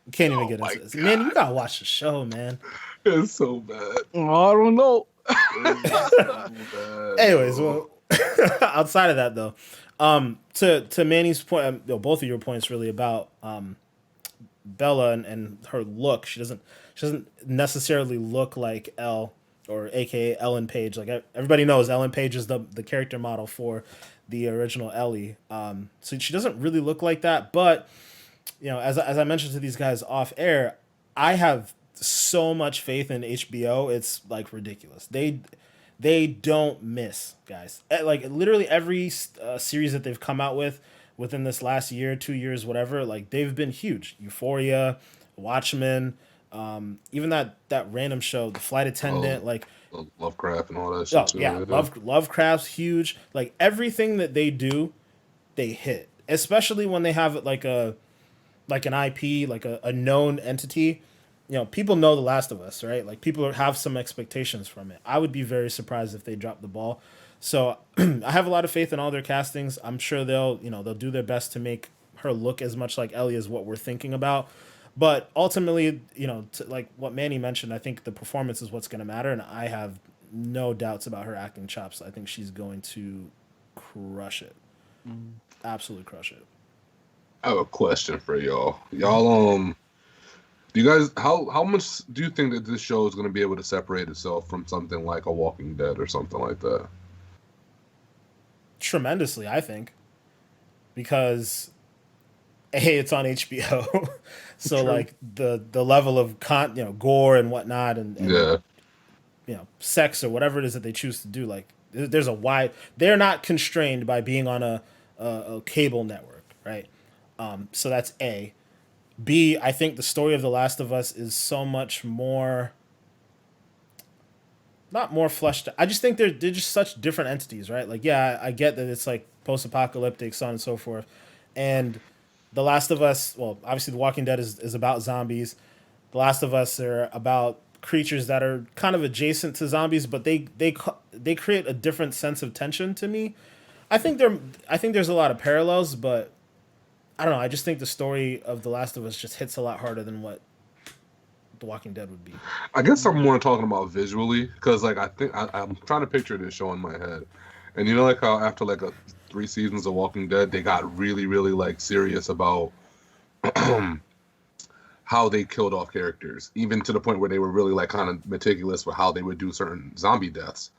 You can't even get into this. Man, you gotta watch the show, man. It's so bad. Oh, I don't know. Anyways, well, outside of that though, to Manny's point, both of your points really about Bella and her look. She doesn't necessarily look like Elle or AKA Ellen Page. Like everybody knows, Ellen Page is the character model for the original Ellie. So she doesn't really look like that, but. As I mentioned to these guys off air, I have so much faith in HBO. It's like ridiculous. They don't miss, guys. Like literally every series that they've come out with within this last year, 2 years, whatever. Like they've been huge. Euphoria, Watchmen, even that random show, The Flight Attendant, Lovecraft and all that shit. Oh yeah, Lovecraft's huge. Like everything that they do, they hit. Especially when they have like an IP, like a known entity. People know The Last of Us, right? Like people have some expectations from it. I would be very surprised if they drop the ball. So I have a lot of faith in all their castings. I'm sure they'll do their best to make her look as much like Ellie as what we're thinking about. But ultimately, like what Manny mentioned, I think the performance is what's going to matter. And I have no doubts about her acting chops. I think she's going to crush it. Absolutely crush it. I have a question for y'all. Y'all, do you guys how much do you think that this show is going to be able to separate itself from something like a Walking Dead or something like that? Tremendously, I think, because it's on HBO, so true. Like the level of gore and whatnot, and sex or whatever it is that they choose to do. Like there's a wide. They're not constrained by being on a cable network, right? So that's A. B, I think the story of The Last of Us is so much more, not more fleshed out. I just think they're just such different entities, right? Like, yeah, I get that it's like post-apocalyptic, so on and so forth. And The Last of Us, well, obviously The Walking Dead is about zombies. The Last of Us are about creatures that are kind of adjacent to zombies, but they create a different sense of tension to me. I think there's a lot of parallels, but I don't know. I just think the story of The Last of Us just hits a lot harder than what The Walking Dead would be. I guess I'm more talking about visually, because like I think I'm trying to picture this show in my head, And you know, like how after like 3 seasons of Walking Dead, they got really, really like serious about how they killed off characters, even to the point where they were really like kind of meticulous with how they would do certain zombie deaths.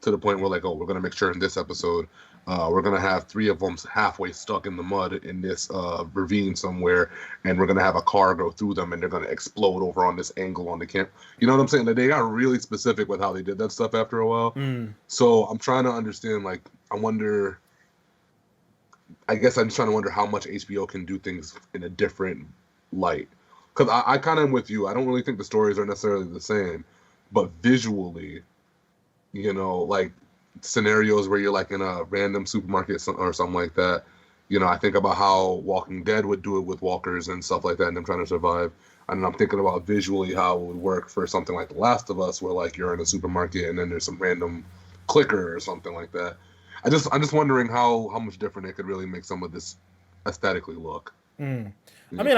To the point where like, oh, we're gonna make sure in this episode, we're gonna have 3 of them halfway stuck in the mud in this ravine somewhere, and we're gonna have a car go through them, and they're gonna explode over on this angle on the camp. You know what I'm saying? Like, they got really specific with how they did that stuff after a while. So I'm trying to understand. Like, I wonder. I guess I'm just trying to wonder how much HBO can do things in a different light. Because I kind of am with you. I don't really think the stories are necessarily the same, but visually, you know, like scenarios where you're like in a random supermarket or something like that. You know, I think about how Walking Dead would do it with walkers and stuff like that, and them trying to survive. And I'm thinking about visually how it would work for something like The Last of Us, where like you're in a supermarket and then there's some random clicker or something like that. I'm just wondering how much different it could really make some of this aesthetically look. I mean,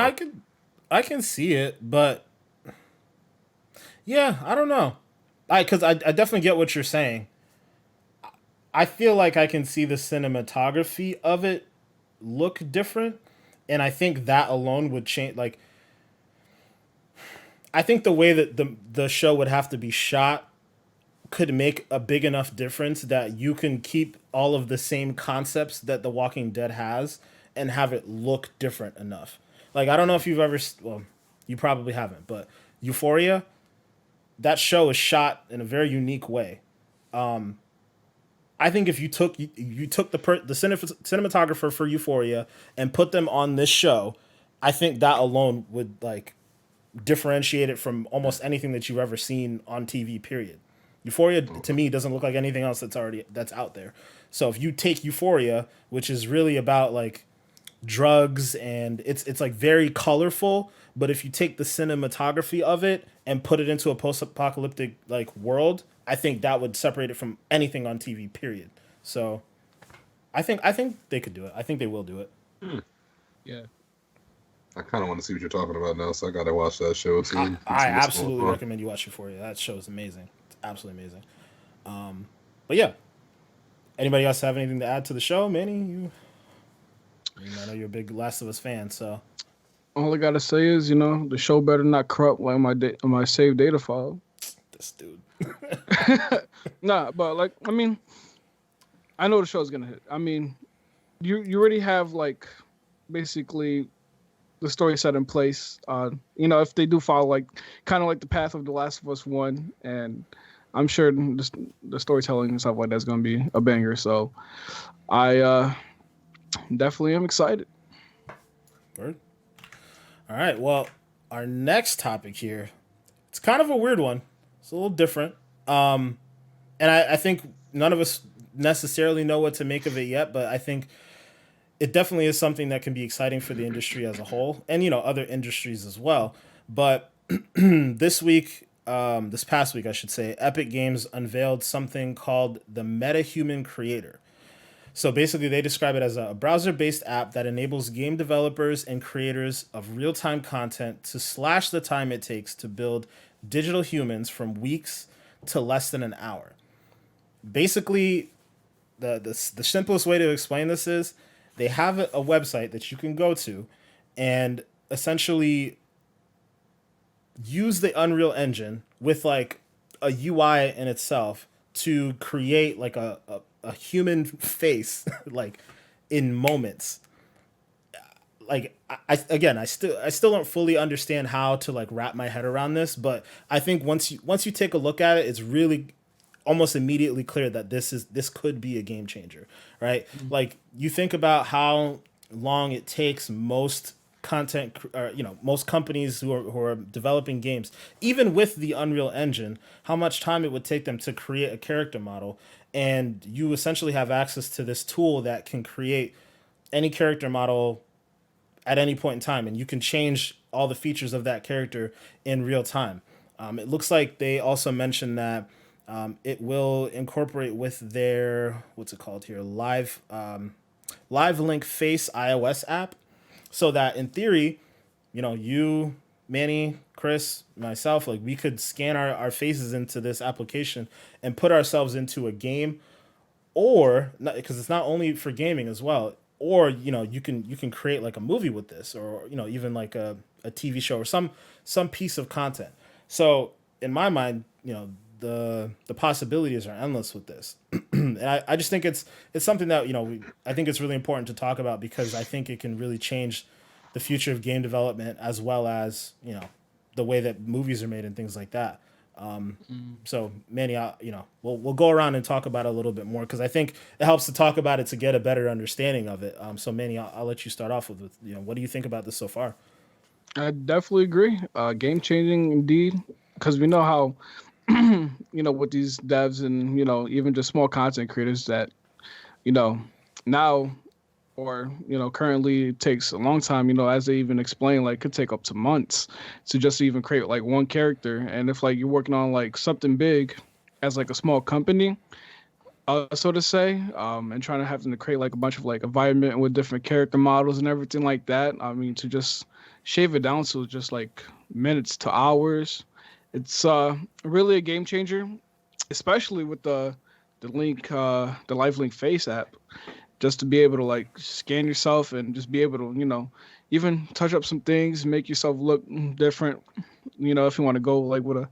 I can see it, but yeah, I don't know. Because I definitely get what you're saying. I feel like I can see the cinematography of it look different, and I think that alone would change. Like, I think the way that the show would have to be shot could make a big enough difference that you can keep all of the same concepts that The Walking Dead has and have it look different enough. Like, I don't know if you've ever, well, you probably haven't, but Euphoria, that show is shot in a very unique way. I think if you took the cinematographer for Euphoria and put them on this show, I think that alone would like differentiate it from almost anything that you've ever seen on TV. Period. Euphoria to me doesn't look like anything else that's out there. So if you take Euphoria, which is really about like drugs and it's like very colorful, but if you take the cinematography of it and put it into a post-apocalyptic like world, I think that would separate it from anything on TV. Period. So I think they could do it. I think they will do it. Yeah. I kind of want to see what you're talking about now, so I gotta watch that show too. I absolutely recommend you watch Euphoria. That show is amazing. It's absolutely amazing. But yeah, anybody else have anything to add to the show, Manny? I know you're a big Last of Us fan, so All I gotta say is, you know, the show better not corrupt like my saved data file. this dude. Nah, but like, I mean, I know the show's gonna hit. I mean, you already have like basically the story set in place. You know, if they do follow like kind of like the path of The Last of Us 1, and I'm sure the storytelling and stuff like that's gonna be a banger. So I definitely am excited. Word. All right. Well, our next topic here, it's kind of a weird one. It's a little different. And I think none of us necessarily know what to make of it yet, but I think it definitely is something that can be exciting for the industry as a whole and, you know, other industries as well. But this past week, I should say, Epic Games unveiled something called the MetaHuman Creator. So basically, they describe it as a browser-based app that enables game developers and creators of real-time content to slash the time it takes to build digital humans from weeks to less than an hour. Basically, the simplest way to explain this is they have a website that you can go to and essentially use the Unreal Engine with like a UI in itself to create like a human face like in moments. Like I still don't fully understand how to like wrap my head around this, but I think once you take a look at it, it's really almost immediately clear that this could be a game changer, right? Mm-hmm. Like you think about how long it takes most content, or most companies who are developing games, even with the Unreal Engine, how much time it would take them to create a character model, and you essentially have access to this tool that can create any character model at any point in time, and you can change all the features of that character in real time. It looks like they also mentioned that it will incorporate with their, what's it called here, Live Link Face iOS app, so that in theory, you, Manny, Chris, myself, like we could scan our faces into this application and put ourselves into a game or because it's not only for gaming as well, or you can create like a movie with this, or even like a TV show or some piece of content. So in my mind, the possibilities are endless with this. And I just think it's something that I think it's really important to talk about, because I think it can really change the future of game development, as well as the way that movies are made and things like that. So Manny, we'll go around and talk about it a little bit more, because I think it helps to talk about it to get a better understanding of it. So Manny, I'll let you start off with what do you think about this so far? I definitely agree. Game changing indeed, because we know how, with these devs and even just small content creators that, now or currently it takes a long time. As they even explain, like could take up to months to just even create like one character. And if like you're working on like something big as like a small company, so to say, and trying to have them to create like a bunch of like environment with different character models and everything like that. I mean, to just shave it down to just like minutes to hours, it's really a game changer, especially with the link, the Live Link Face app, just to be able to like scan yourself and just be able to even touch up some things, make yourself look different. If you want to go like with a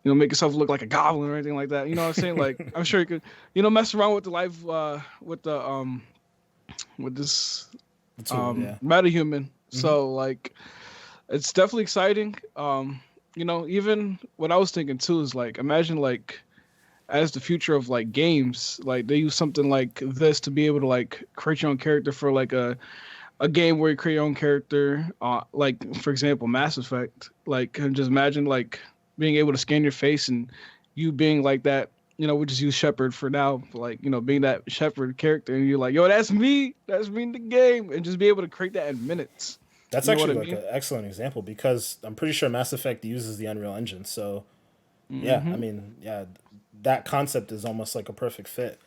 make yourself look like a goblin or anything like that. You know what I'm saying? Like, I'm sure you could, mess around with the live, with this, MetaHuman. Mm-hmm. So like, it's definitely exciting. Even what I was thinking too is like, imagine like, as the future of like games, like they use something like this to be able to like create your own character for like a game where you create your own character, like for example, Mass Effect. Like, and just imagine like being able to scan your face and you being like that, we just use Shepard for now, like, being that Shepard character, and you're like, yo, that's me in the game, and just be able to create that in minutes. That's actually like an excellent example, because I'm pretty sure Mass Effect uses the Unreal Engine. So yeah, I mean, yeah, that concept is almost like a perfect fit.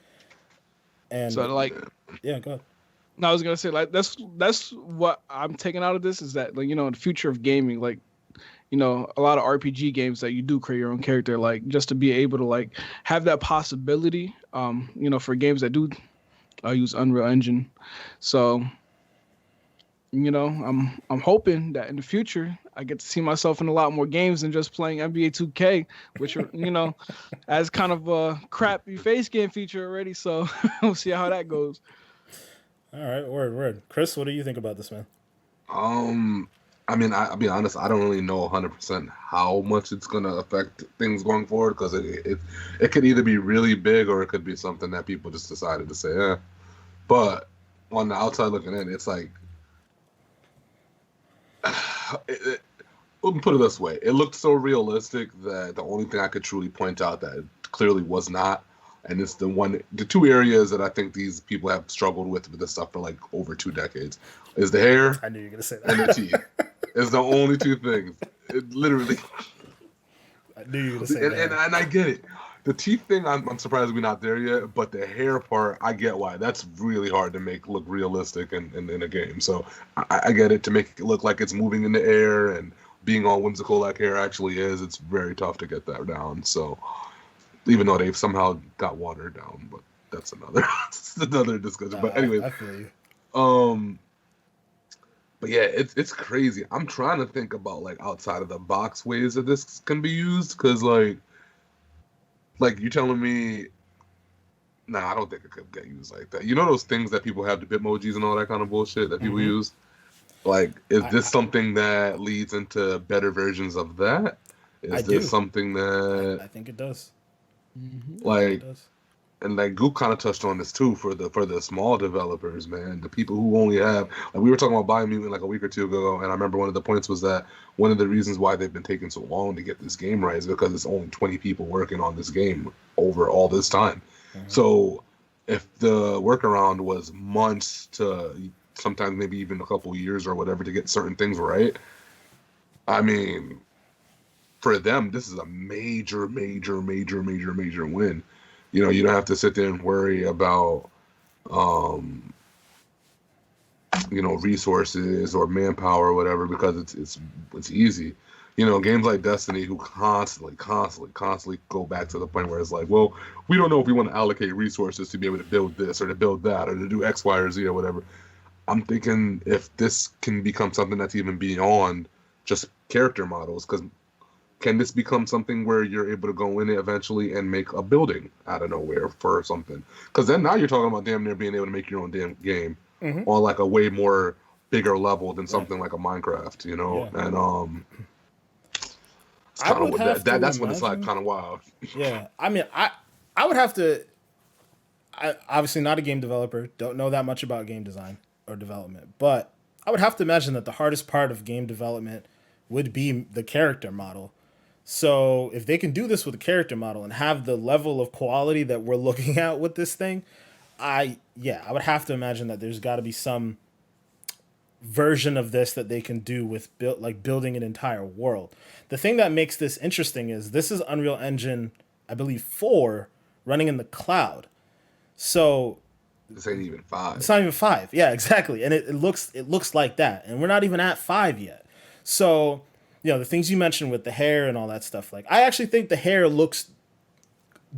And so like, yeah, go ahead. No, I was gonna say like that's what I'm taking out of this, is that like, in the future of gaming, like, a lot of RPG games that you do create your own character, like just to be able to like have that possibility, for games that do use Unreal Engine. So, I'm hoping that in the future I get to see myself in a lot more games than just playing NBA 2K, which are, as kind of a crappy face game feature already. So we'll see how that goes. All right, word. Chris, what do you think about this, man? I mean, I'll be honest, I don't really know 100% how much it's going to affect things going forward, because it could either be really big, or it could be something that people just decided to say, eh. But on the outside looking in, it's like, put it this way, it looked so realistic that the only thing I could truly point out that it clearly was not, and it's the two areas that I think these people have struggled with this stuff for like over 2 decades, is the hair. I knew you were gonna say that. And the teeth. It's the only two things. It literally. I knew you were gonna say that. And I get it. The teeth thing, I'm surprised we're not there yet. But the hair part, I get why. That's really hard to make look realistic in a game. So I get it, to make it look like it's moving in the air and being all whimsical like hair actually is. It's very tough to get that down. So even though they've somehow got watered down, but that's another discussion. But anyway, I feel you. But yeah, it's crazy. I'm trying to think about like outside of the box ways that this can be used, because like you're telling me, nah, I don't think it could get used like that. You know those things that people have, the Bitmojis and all that kind of bullshit that people use? Like, is this something that leads into better versions of that? Is this something that I think it does. Like, and like Goop kind of touched on this too, for the small developers, man, the people who only have, like, we were talking about Biomutant like a week or two ago, and I remember one of the points was that one of the reasons why they've been taking so long to get this game right is because it's only 20 people working on this game over all this time. So if the workaround was months to sometimes maybe even a couple years or whatever to get certain things right, I mean, for them, this is a major win. You don't have to sit there and worry about, resources or manpower or whatever, because it's easy. games like Destiny who constantly go back to the point where it's like, well, we don't know if we want to allocate resources to be able to build this or to build that or to do X, Y, or Z or whatever. I'm thinking if this can become something that's even beyond just character models, because can this become something where you're able to go in it eventually and make a building out of nowhere for something? Because then now you're talking about damn near being able to make your own damn game on like a way more bigger level than something like a Minecraft, Yeah. And it's kind of that's when it's like kind of wild. Yeah, I mean, I would have to. I obviously not a game developer, don't know that much about game design or development, but I would have to imagine that the hardest part of game development would be the character model. So if they can do this with a character model and have the level of quality that we're looking at with this thing, I would have to imagine that there's got to be some version of this that they can do with building an entire world. The thing that makes this interesting is this is Unreal Engine, I believe 4 running in the cloud. So this ain't even 5. It's not even 5. Yeah, exactly. And it looks like that. And we're not even at 5 yet. So, the things you mentioned with the hair and all that stuff, like I actually think the hair looks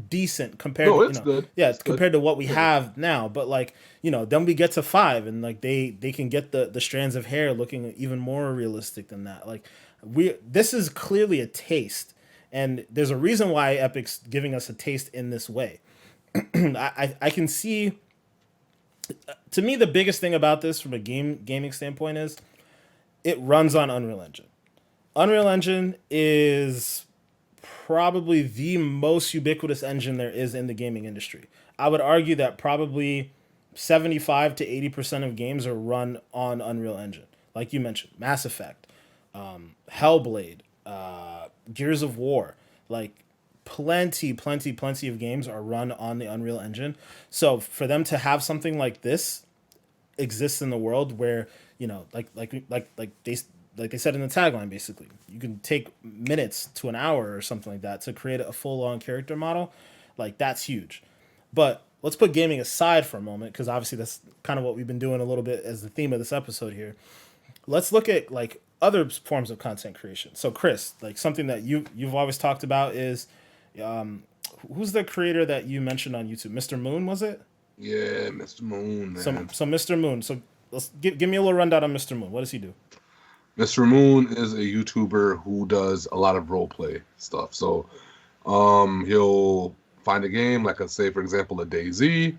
decent compared to good. Yeah, it's compared good. to what we have now. But like, then we get to 5 and like they can get the strands of hair looking even more realistic than that. Like this is clearly a taste. And there's a reason why Epic's giving us a taste in this way. I can see. To me, the biggest thing about this from a gaming standpoint is it runs on Unreal Engine. Unreal Engine is probably the most ubiquitous engine there is in the gaming industry. I would argue that probably 75 to 80% of games are run on Unreal Engine. Like you mentioned, Mass Effect, Hellblade, Gears of War, like plenty of games are run on the Unreal Engine. So for them to have something like this exists in the world where, like they said in the tagline, basically, you can take minutes to an hour or something like that to create a full-on character model. Like that's huge. But let's put gaming aside for a moment, because obviously that's kind of what we've been doing a little bit as the theme of this episode here. Let's look at like other forms of content creation. So Chris, like something that you've always talked about is, who's the creator that you mentioned on YouTube? Mr. Moon, was it? Yeah, Mr. Moon, man. So Mr. Moon. So let's give me a little rundown on Mr. Moon. What does he do? Mr. Moon is a YouTuber who does a lot of role play stuff. So he'll find a game, like say for example a DayZ,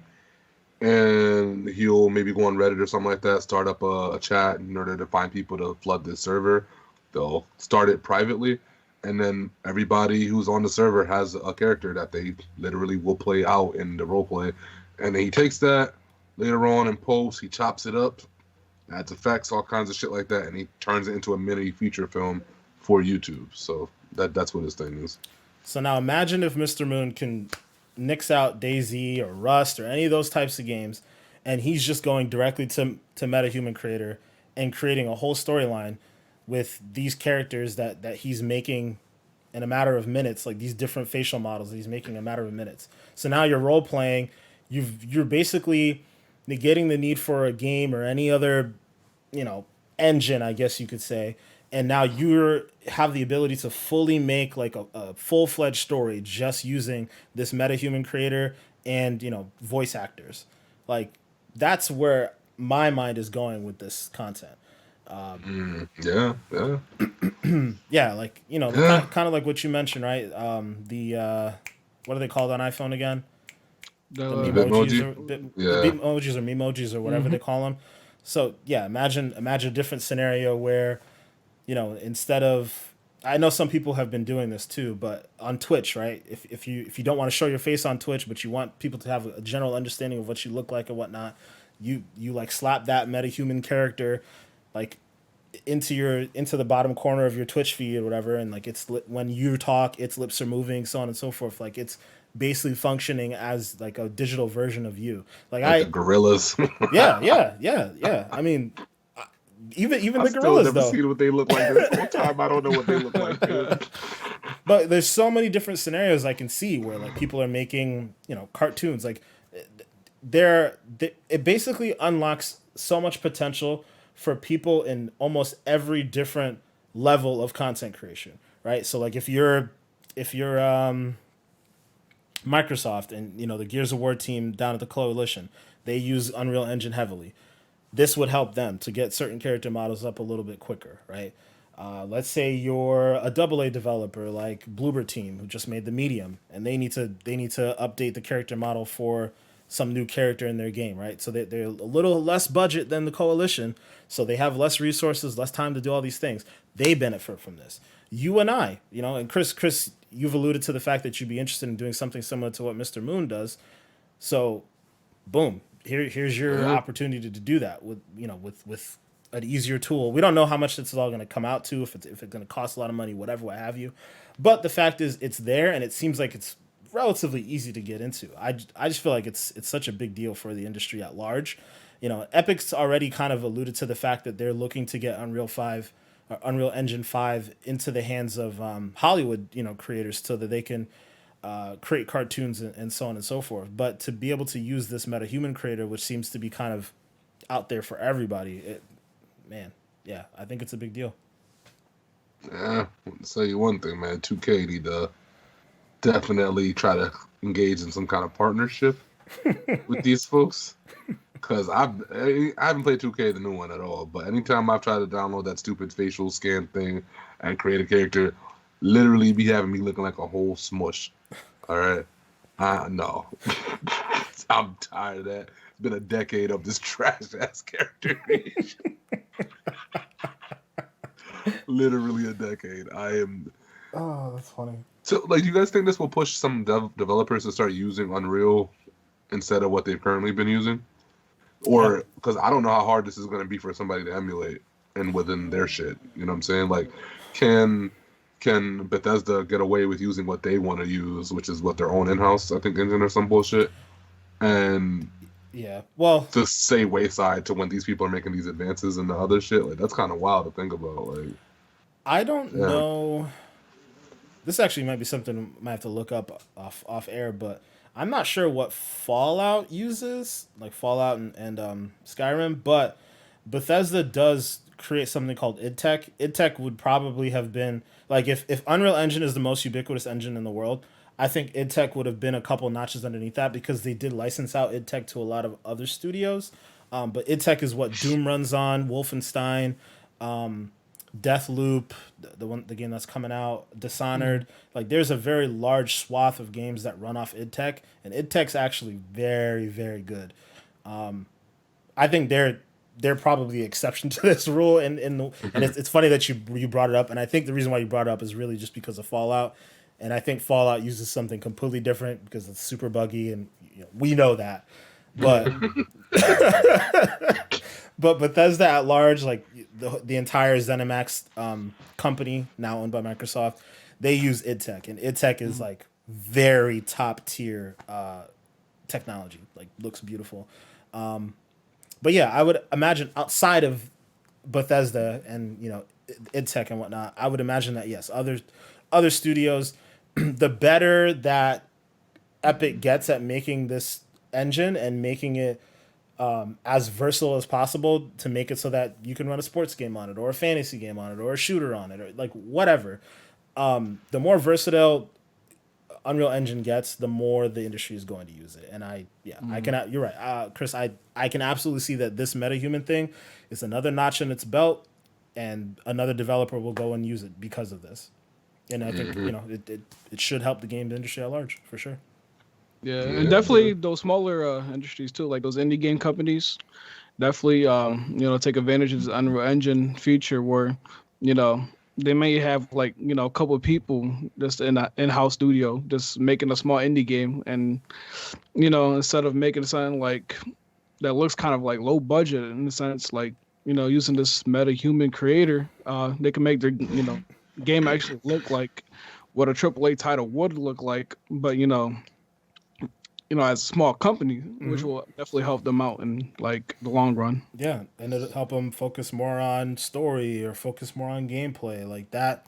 and he'll maybe go on Reddit or something like that, start up a chat in order to find people to flood this server. They'll start it privately, and then everybody who's on the server has a character that they literally will play out in the role play. And then he takes that later on in post, he chops it up, adds effects, all kinds of shit like that, and he turns it into a mini feature film for YouTube. So that's what his thing is. So now imagine if Mr. Moon can nix out DayZ or Rust or any of those types of games, and he's just going directly to MetaHuman Creator and creating a whole storyline with these characters that he's making in a matter of minutes, like these different facial models that he's making in a matter of minutes. So now you're role playing, you're basically negating the need for a game or any other, engine, I guess you could say. And now you have the ability to fully make like a full-fledged story just using this MetaHuman Creator and, voice actors. Like that's where my mind is going with this content. Yeah. Yeah, like, kind of like what you mentioned, right? What are they called on iPhone again? The Bitmojis or Memojis or whatever they call them. So yeah, imagine a different scenario where, instead of, I know some people have been doing this too, but on Twitch, right? If you don't want to show your face on Twitch, but you want people to have a general understanding of what you look like and whatnot, you like slap that MetaHuman character like into the bottom corner of your Twitch feed or whatever, and like when you talk, its lips are moving, so on and so forth. Like it's basically functioning as like a digital version of you. Like the gorillas. yeah. I mean, even I the gorillas still never though. seen what they look like this whole time. I don't know what they look like, dude. But there's so many different scenarios I can see where like people are making, cartoons. Like it basically unlocks so much potential for people in almost every different level of content creation, right? So like if you're Microsoft and the Gears of War team down at the Coalition, they use Unreal Engine heavily. This would help them to get certain character models up a little bit quicker, right? Let's say you're a AA developer like Bloober Team who just made the Medium, and they need to update the character model for some new character in their game, right? So they're a little less budget than the Coalition, so they have less resources, less time to do all these things. They benefit from this. You and I, and Chris, you've alluded to the fact that you'd be interested in doing something similar to what Mr. Moon does. So, boom, here's your opportunity to do that with an easier tool. We don't know how much this is all going to come out to, if it's going to cost a lot of money, whatever, what have you. But the fact is, it's there, and it seems like it's relatively easy to get into. I just feel like it's such a big deal for the industry at large. Epic's already kind of alluded to the fact that they're looking to get Unreal Engine 5 into the hands of Hollywood, creators, so that they can create cartoons and so on and so forth. But to be able to use this MetaHuman creator, which seems to be kind of out there for everybody, I think it's a big deal. Yeah, I'll tell you one thing, man. 2K need to definitely try to engage in some kind of partnership with these folks. Because I haven't played 2K, the new one, at all. But anytime I've tried to download that stupid facial scan thing and create a character, literally be having me looking like a whole smush. All right? No. I'm tired of that. It's been a decade of this trash-ass character creation. Literally a decade. I am... Oh, that's funny. So, do you guys think this will push some developers to start using Unreal instead of what they've currently been using? Or, because I don't know how hard this is going to be for somebody to emulate and within their shit. You know what I'm saying? Like, can Bethesda get away with using what they want to use, which is what their own in-house, I think, engine or some bullshit? And to say wayside to when these people are making these advances and the other shit, like, that's kind of wild to think about. Like, I don't know. This actually might be something I might have to look up off air, but I'm not sure what Fallout uses, like Fallout and Skyrim, but Bethesda does create something called idTech. idTech would probably have been, like, if Unreal Engine is the most ubiquitous engine in the world, I think idTech would have been a couple notches underneath that, because they did license out idTech to a lot of other studios. But idTech is what Doom runs on, Wolfenstein, Deathloop, the game that's coming out, Dishonored. Like, there's a very large swath of games that run off idTech, and idTech's actually very, very good. I think they're probably the exception to this rule, and it's funny that you brought it up, and I think the reason why you brought it up is really just because of Fallout, and I think Fallout uses something completely different because it's super buggy, and we know that, but but Bethesda at large, like the entire ZeniMax company, now owned by Microsoft, they use idTech, and idTech is like very top tier technology. Like, looks beautiful. But yeah, I would imagine outside of Bethesda and idTech and whatnot, I would imagine that yes, other studios, the better that Epic gets at making this engine and making it as versatile as possible to make it so that you can run a sports game on it, or a fantasy game on it, or a shooter on it, or like whatever. The more versatile Unreal Engine gets, the more the industry is going to use it. And I can. You're right, Chris. I can absolutely see that this MetaHuman thing is another notch in its belt, and another developer will go and use it because of this. And I think it should help the game industry at large, for sure. Yeah, and definitely those smaller industries too, like those indie game companies, definitely take advantage of this Unreal Engine feature where they may have like a couple of people just in an in-house studio just making a small indie game, and instead of making something like that looks kind of like low budget in the sense, like using this MetaHuman creator, they can make their game actually look like what a AAA title would look like, but as a small company, which will definitely help them out in like the long run. Yeah, and it'll help them focus more on story or focus more on gameplay, like that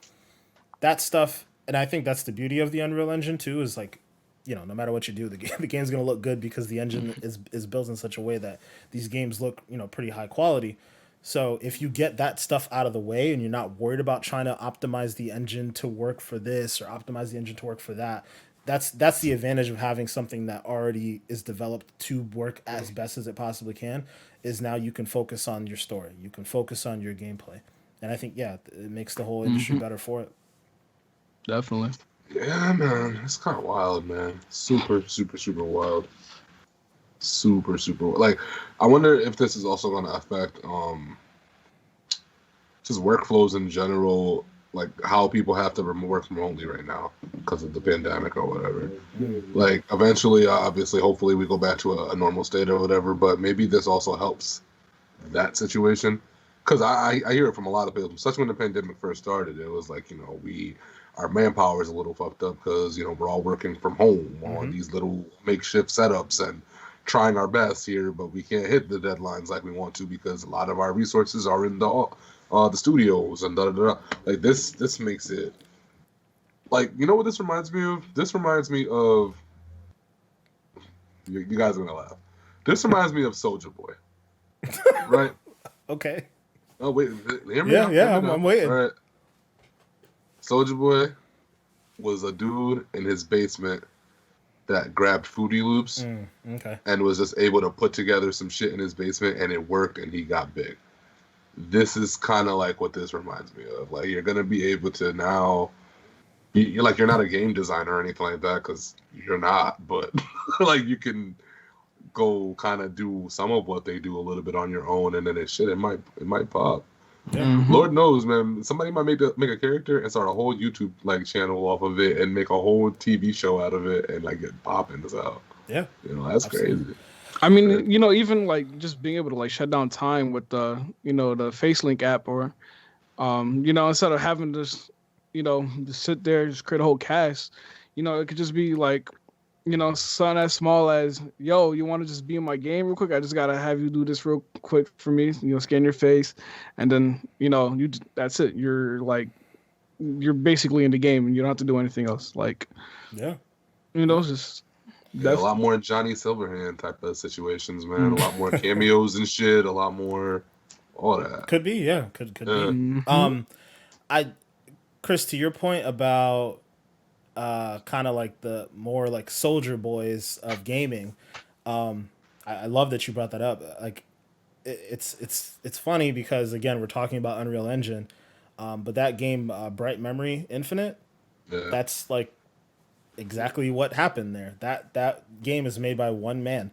stuff. And I think that's the beauty of the Unreal Engine too, is like, no matter what you do, the game's gonna look good because the engine is built in such a way that these games look pretty high quality. So if you get that stuff out of the way and you're not worried about trying to optimize the engine to work for this or optimize the engine to work for that, that's the advantage of having something that already is developed to work as best as it possibly can, is now you can focus on your story. You can focus on your gameplay. And I think, yeah, it makes the whole industry better for it. Definitely. Yeah, man, it's kind of wild, man. Super, super, super wild. Super, super. Like, I wonder if this is also going to affect just workflows in general, like how people have to work remotely right now because of the pandemic or whatever. Like, eventually, obviously, hopefully, we go back to a normal state or whatever. But maybe this also helps that situation, because I hear it from a lot of people, especially when the pandemic first started. It was like, our manpower is a little fucked up because we're all working from home on these little makeshift setups and trying our best here, but we can't hit the deadlines like we want to because a lot of our resources are in the studios and like this makes it like, what this reminds me of? This reminds me of, you guys are gonna laugh. This reminds me of Soulja Boy, right? Okay. Oh wait, hear me? Yeah, I'm waiting. All right. Soulja Boy was a dude in his basement that grabbed Fruity Loops and was just able to put together some shit in his basement, and it worked, and he got big. This is kind of like what this reminds me of. Like, you're gonna be able to now. You're not a game designer or anything like that, because you're not. But like, you can go kind of do some of what they do a little bit on your own, and then it might pop. Yeah. Lord knows, man. Somebody might make a character and start a whole YouTube channel off of it and make a whole TV show out of it and get popping this out. Yeah, that's absolutely crazy. I mean, even like just being able to shut down time with the the FaceLink app, or instead of having to just sit there, just create a whole cast. It could just be like, something as small as, yo, you want to just be in my game real quick? I just gotta have you do this real quick for me. Scan your face, and then that's it. You're basically in the game, and you don't have to do anything else. Like, yeah, it's just a lot more Johnny Silverhand type of situations, man. A lot more cameos and shit. A lot more all that. Could be, yeah, could be. Chris, to your point about kind of like the more like soldier boys of gaming, I love that you brought that up. Like, it's funny because, again, we're talking about Unreal Engine, but that game, Bright Memory Infinite, that's like exactly what happened there. That game is made by one man.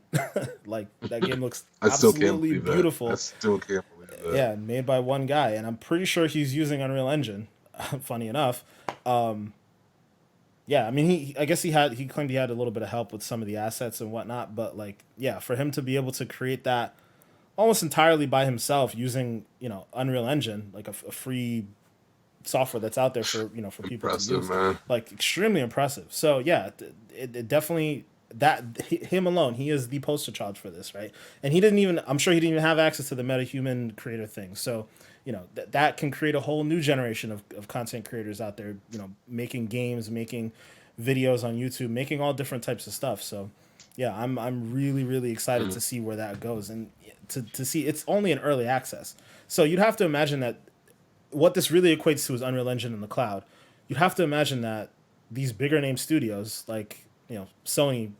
Like, that game looks absolutely beautiful. I still can't believe that. Yeah, made by one guy, and I'm pretty sure he's using Unreal Engine. Funny enough. Yeah, I mean, I guess he claimed he had a little bit of help with some of the assets and whatnot, but like, yeah, for him to be able to create that almost entirely by himself using, Unreal Engine, like a free software that's out there for people to use, man. Like, extremely impressive. So yeah, it definitely, him alone, he is the poster child for this, right? And I'm sure he didn't even have access to the MetaHuman creator thing. So, that can create a whole new generation of content creators out there, making games, making videos on YouTube, making all different types of stuff. So yeah, I'm really, really excited to see where that goes, and to see it's only in early access. So you'd have to imagine that what this really equates to is Unreal Engine in the cloud. You'd have to imagine that these bigger name studios like, Sony,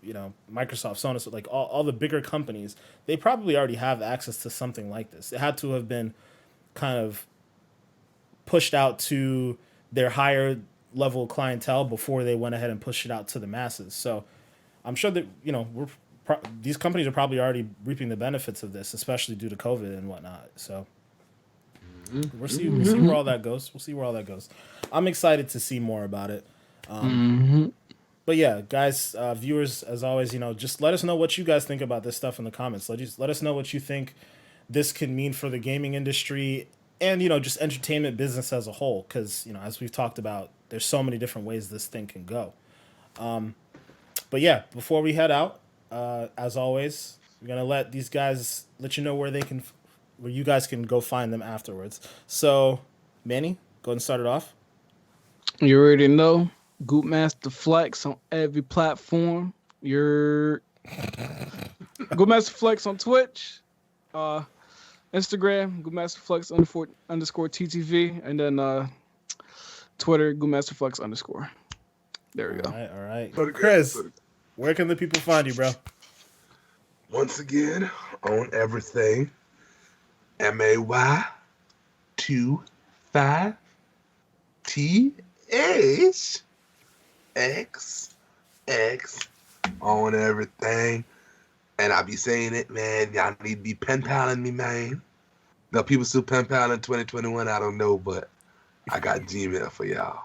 Microsoft, Sony, like all the bigger companies, they probably already have access to something like this. It had to have been kind of pushed out to their higher level clientele before they went ahead and pushed it out to the masses. So I'm sure that, these companies are probably already reaping the benefits of this, especially due to COVID and whatnot. So we'll see where all that goes. We'll see where all that goes. I'm excited to see more about it. But yeah, guys, viewers, as always, just let us know what you guys think about this stuff in the comments. Let us know what you think this can mean for the gaming industry and, just entertainment business as a whole. Because, as we've talked about, there's so many different ways this thing can go. But yeah, before we head out, as always, we're going to let you know where you guys can go find them afterwards. So, Manny, go ahead and start it off. You already know. Goopmaster Flex on every platform. Goopmaster Flex on Twitch. Instagram, GoodMasterFlex underscore TTV, and then Twitter, GoodMasterFlex underscore. There we go. All right. Pretty good, Chris, pretty- where can the people find you, bro? Once again, on everything, MAY25THXX on everything. And I be saying it, man. Y'all need to be pen paling me, man. Now, people still pen pal in 2021. I don't know, but I got Gmail for y'all.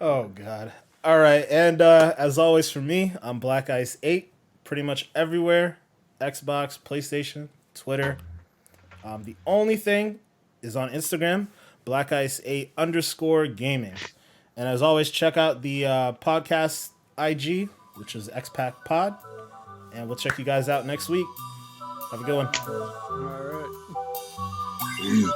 Oh, God. All right. And as always for me, I'm Black Ice 8, pretty much everywhere. Xbox, PlayStation, Twitter. The only thing is on Instagram, Black Ice 8 underscore gaming. And as always, check out the podcast IG, which is XPackPod. And we'll check you guys out next week. Have a good one. All right. Peace.